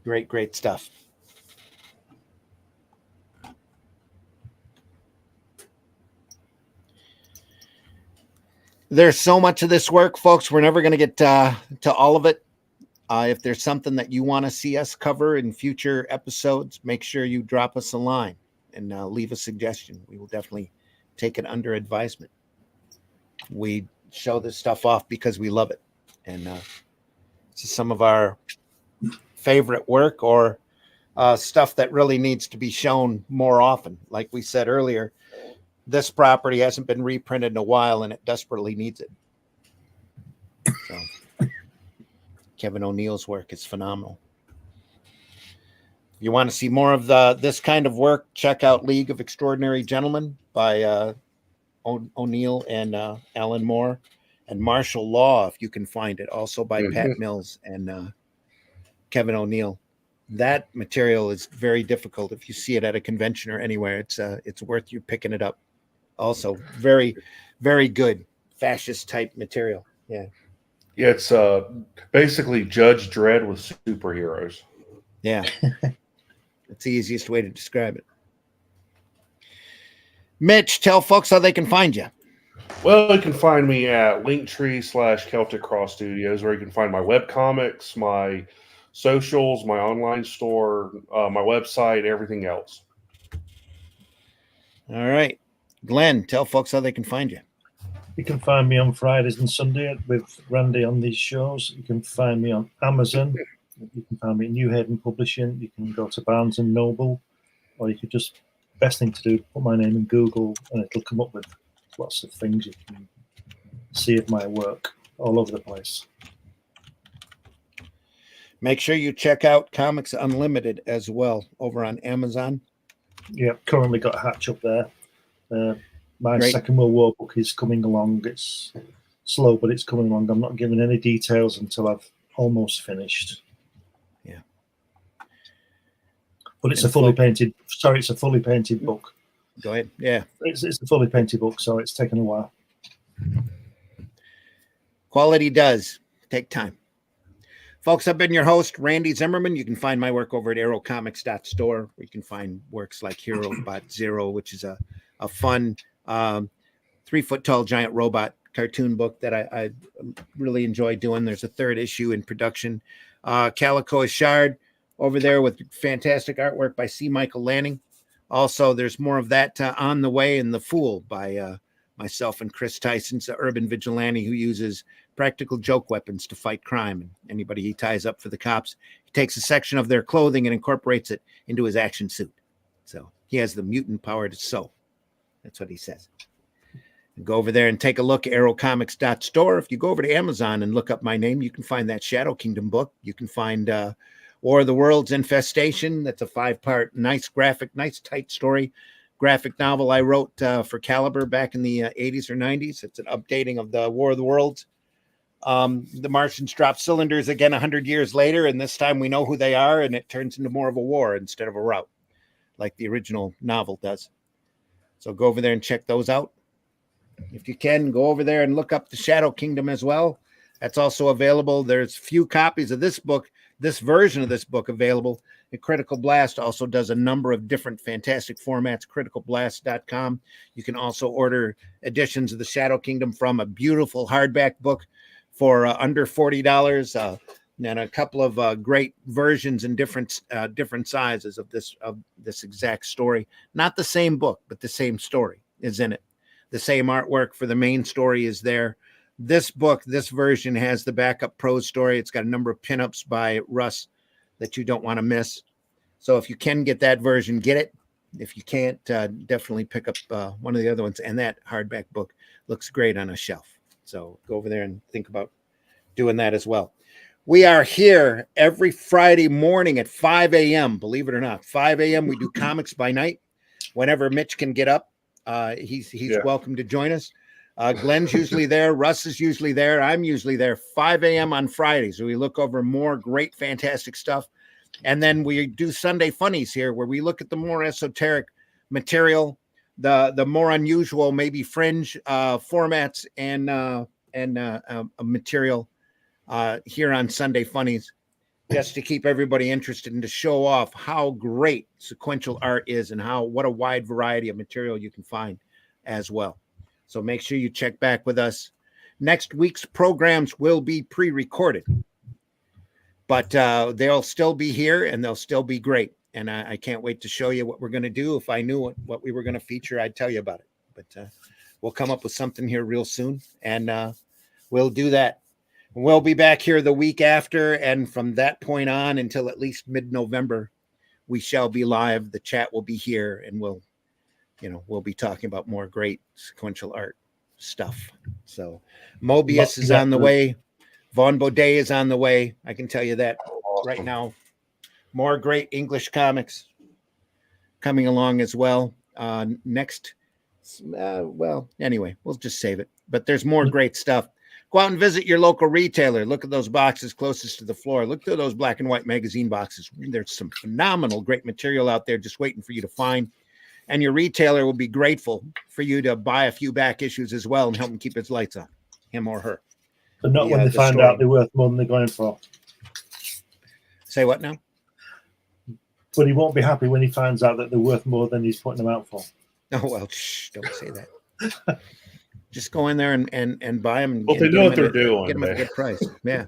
Great stuff. There's so much of this work, folks. We're never going to get to all of it. If there's something that you want to see us cover in future episodes, make sure you drop us a line and leave a suggestion. We will definitely take it under advisement. We show this stuff off because we love it. And this is some of our favorite work or stuff that really needs to be shown more often. Like we said earlier, this property hasn't been reprinted in a while and it desperately needs it. So Kevin O'Neill's work is phenomenal. If you want to see more of this kind of work, check out League of Extraordinary Gentlemen by O'Neill and Alan Moore, and Martial Law, if you can find it, also by Pat Mills and Kevin O'Neill. That material is very difficult. If you see it at a convention or anywhere, it's worth you picking it up. Also, very, very good fascist type material. Yeah. Yeah, it's basically Judge Dredd with superheroes. Yeah. It's the easiest way to describe it. Mitch, tell folks how they can find you. Well, you can find me at Linktree/Celtic Cross Studios, where you can find my webcomics, my socials, my online store, my website, everything else. All right. Glenn, tell folks how they can find you. You can find me on Fridays and Sunday with Randy on these shows. You can find me on Amazon. You can find me at New Haven Publishing. You can go to Barnes and Noble, or you could just, best thing to do, put my name in Google and it'll come up with lots of things you can see of my work all over the place. Make sure you check out Comics Unlimited as well over on Amazon. Yeah, currently got Hatch up there. My Great. Second World War book is coming along. It's slow, but it's coming along. I'm not giving any details until I've almost finished. Yeah. But it's a fully painted. Sorry, it's a fully painted book. Go ahead. Yeah. It's a fully painted book, so it's taken a while. Quality does take time. Folks, I've been your host, Randy Zimmerman. You can find my work over at aerocomics.store, where you can find works like Hero Bot Zero, which is a fun 3-foot-tall giant robot cartoon book that I really enjoy doing. There's a third issue in production. Calico Ashard over there with fantastic artwork by C. Michael Lanning. Also, there's more of that on the way in The Fool by myself and Chris Tyson's the urban vigilante who uses practical joke weapons to fight crime. And anybody he ties up for the cops, he takes a section of their clothing and incorporates it into his action suit. So he has the mutant power to sew. That's what he says. And go over there and take a look at aerocomics.store. If you go over to Amazon and look up my name, you can find that Shadow Kingdom book. You can find War of the Worlds Infestation. That's a 5-part, nice graphic, nice tight story graphic novel I wrote for Caliber back in the 80s or 90s. It's an updating of the War of the Worlds. The Martians drop cylinders again 100 years later, and this time we know who they are, and it turns into more of a war instead of a rout, like the original novel does. So go over there and check those out. If you can, go over there and look up the Shadow Kingdom as well. That's also available. There's few copies of this book, this version of this book available. And Critical Blast also does a number of different fantastic formats, criticalblast.com. You can also order editions of the Shadow Kingdom from a beautiful hardback book for under $40, and a couple of great versions in different sizes of this exact story. Not the same book, but the same story is in it. The same artwork for the main story is there. This book, this version has the backup prose story. It's got a number of pinups by Russ that you don't want to miss. So if you can get that version, get it. If you can't, definitely pick up one of the other ones. And that hardback book looks great on a shelf. So go over there and think about doing that as well. We are here every Friday morning at 5 a.m. Believe it or not, 5 a.m. We do Comics by Night. Whenever Mitch can get up, he's welcome to join us. Glenn's usually there. Russ is usually there. I'm usually there 5 a.m. on Fridays. We look over more great, fantastic stuff. And then we do Sunday Funnies here, where we look at the more esoteric material, the more unusual, maybe fringe formats and material here on Sunday Funnies, just to keep everybody interested and to show off how great sequential art is and what a wide variety of material you can find as well. So make sure you check back with us. Next week's programs will be pre-recorded, but they'll still be here and they'll still be great. And I can't wait to show you what we're going to do. If I knew what we were going to feature, I'd tell you about it. But we'll come up with something here real soon, and we'll do that. We'll be back here the week after, and from that point on until at least mid-November, we shall be live. The chat will be here, and we'll be talking about more great sequential art stuff. So Mobius is on the way. Von Baudet is on the way. I can tell you that right now. More great English comics coming along as well. Next, anyway, we'll just save it. But there's more great stuff. Go out and visit your local retailer. Look at those boxes closest to the floor. Look through those black and white magazine boxes. There's some phenomenal, great material out there just waiting for you to find. And your retailer will be grateful for you to buy a few back issues as well and help him keep his lights on, him or her. But not when they find out they're worth more than they're going for. Say what now? But he won't be happy when he finds out that they're worth more than he's putting them out for. Oh, well, don't say that. Just go in there and buy them. Well, they know what they're doing. Get them at a good price. Yeah.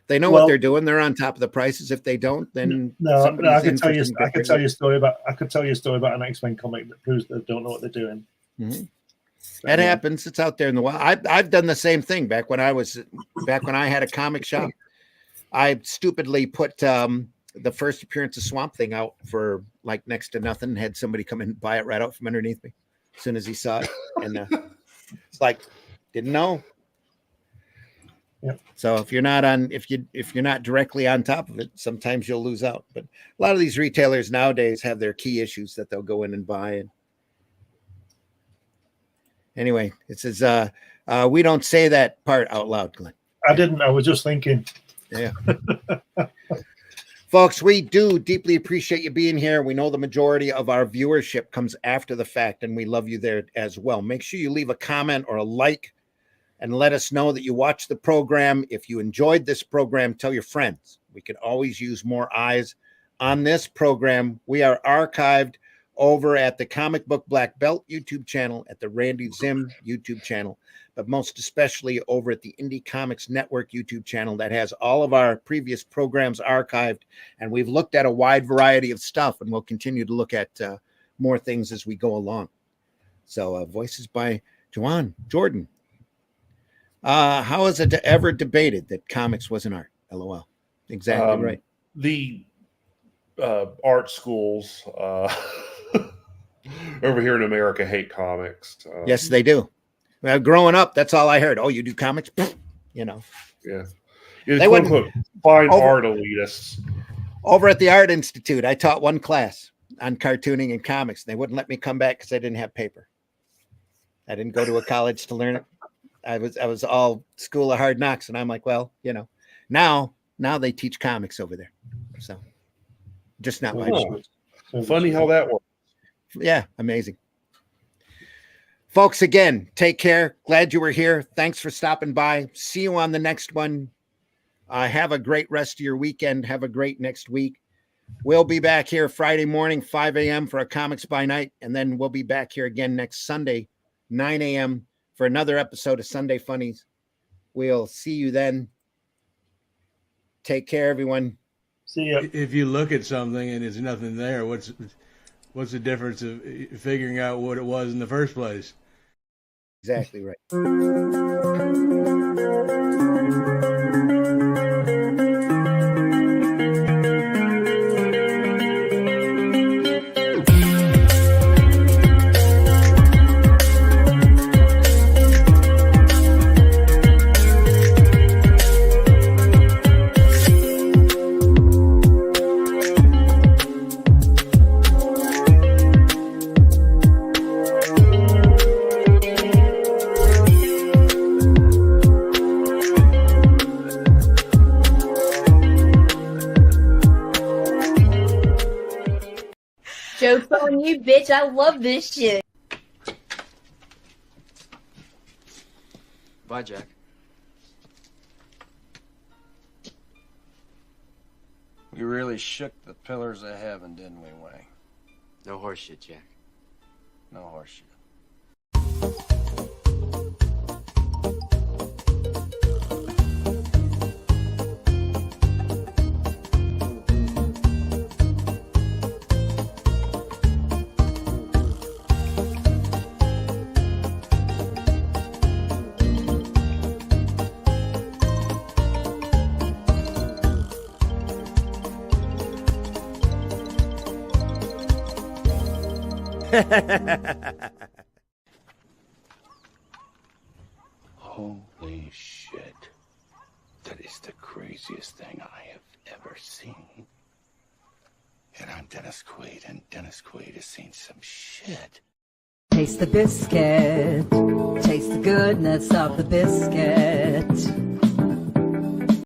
They know what they're doing. They're on top of the prices. If they don't, then I could tell you a story about an X-Men comic that proves they don't know what they're doing. Mm-hmm. That happens. It's out there in the wild. I've done the same thing back when I had a comic shop. I stupidly put the first appearance of Swamp Thing out for like next to nothing. Had somebody come in and buy it right out from underneath me as soon as he saw it, and it's like, didn't know. Yep. So if you're not directly on top of it, sometimes you'll lose out. But a lot of these retailers nowadays have their key issues that they'll go in and buy. And anyway, it says we don't say that part out loud, Glenn. I didn't. I was just thinking. Yeah. Folks, we do deeply appreciate you being here. We know the majority of our viewership comes after the fact, and we love you there as well. Make sure you leave a comment or a like and let us know that you watched the program. If you enjoyed this program, tell your friends. We could always use more eyes on this program. We are archived over at the Comic Book Black Belt YouTube channel, at the Randy Zim YouTube channel, but most especially over at the Indie Comics Network YouTube channel that has all of our previous programs archived. And we've looked at a wide variety of stuff, and we'll continue to look at more things as we go along. So voices by Jordan. How is it ever debated that comics wasn't art? LOL. Exactly right. The art schools over here in America hate comics. Yes, they do. Well, growing up, that's all I heard. Oh, you do comics? You know. Yeah. They wouldn't fine art elitists. Over at the Art Institute, I taught one class on cartooning and comics. They wouldn't let me come back because I didn't have paper. I didn't go to a college to learn it. I was all School of Hard Knocks, and I'm like, well, now they teach comics over there. So just not my choice. Funny how that works. Yeah, amazing. Folks, again, take care. Glad you were here. Thanks for stopping by. See you on the next one. Have a great rest of your weekend. Have a great next week. We'll be back here Friday morning, 5 a.m. for a Comics by Night, and then we'll be back here again next Sunday, 9 a.m. for another episode of Sunday Funnies. We'll see you then. Take care, everyone. See ya. If you look at something and there's nothing there, what's the difference of figuring out what it was in the first place? Exactly right. Joke's on you, bitch. I love this shit. Bye, Jack. We really shook the pillars of heaven, didn't we, Wayne? No horseshit, Jack. No horseshit. Holy shit. That is the craziest thing I have ever seen. And I'm Dennis Quaid, and Dennis Quaid has seen some shit. Taste the biscuit. Taste the goodness of the biscuit.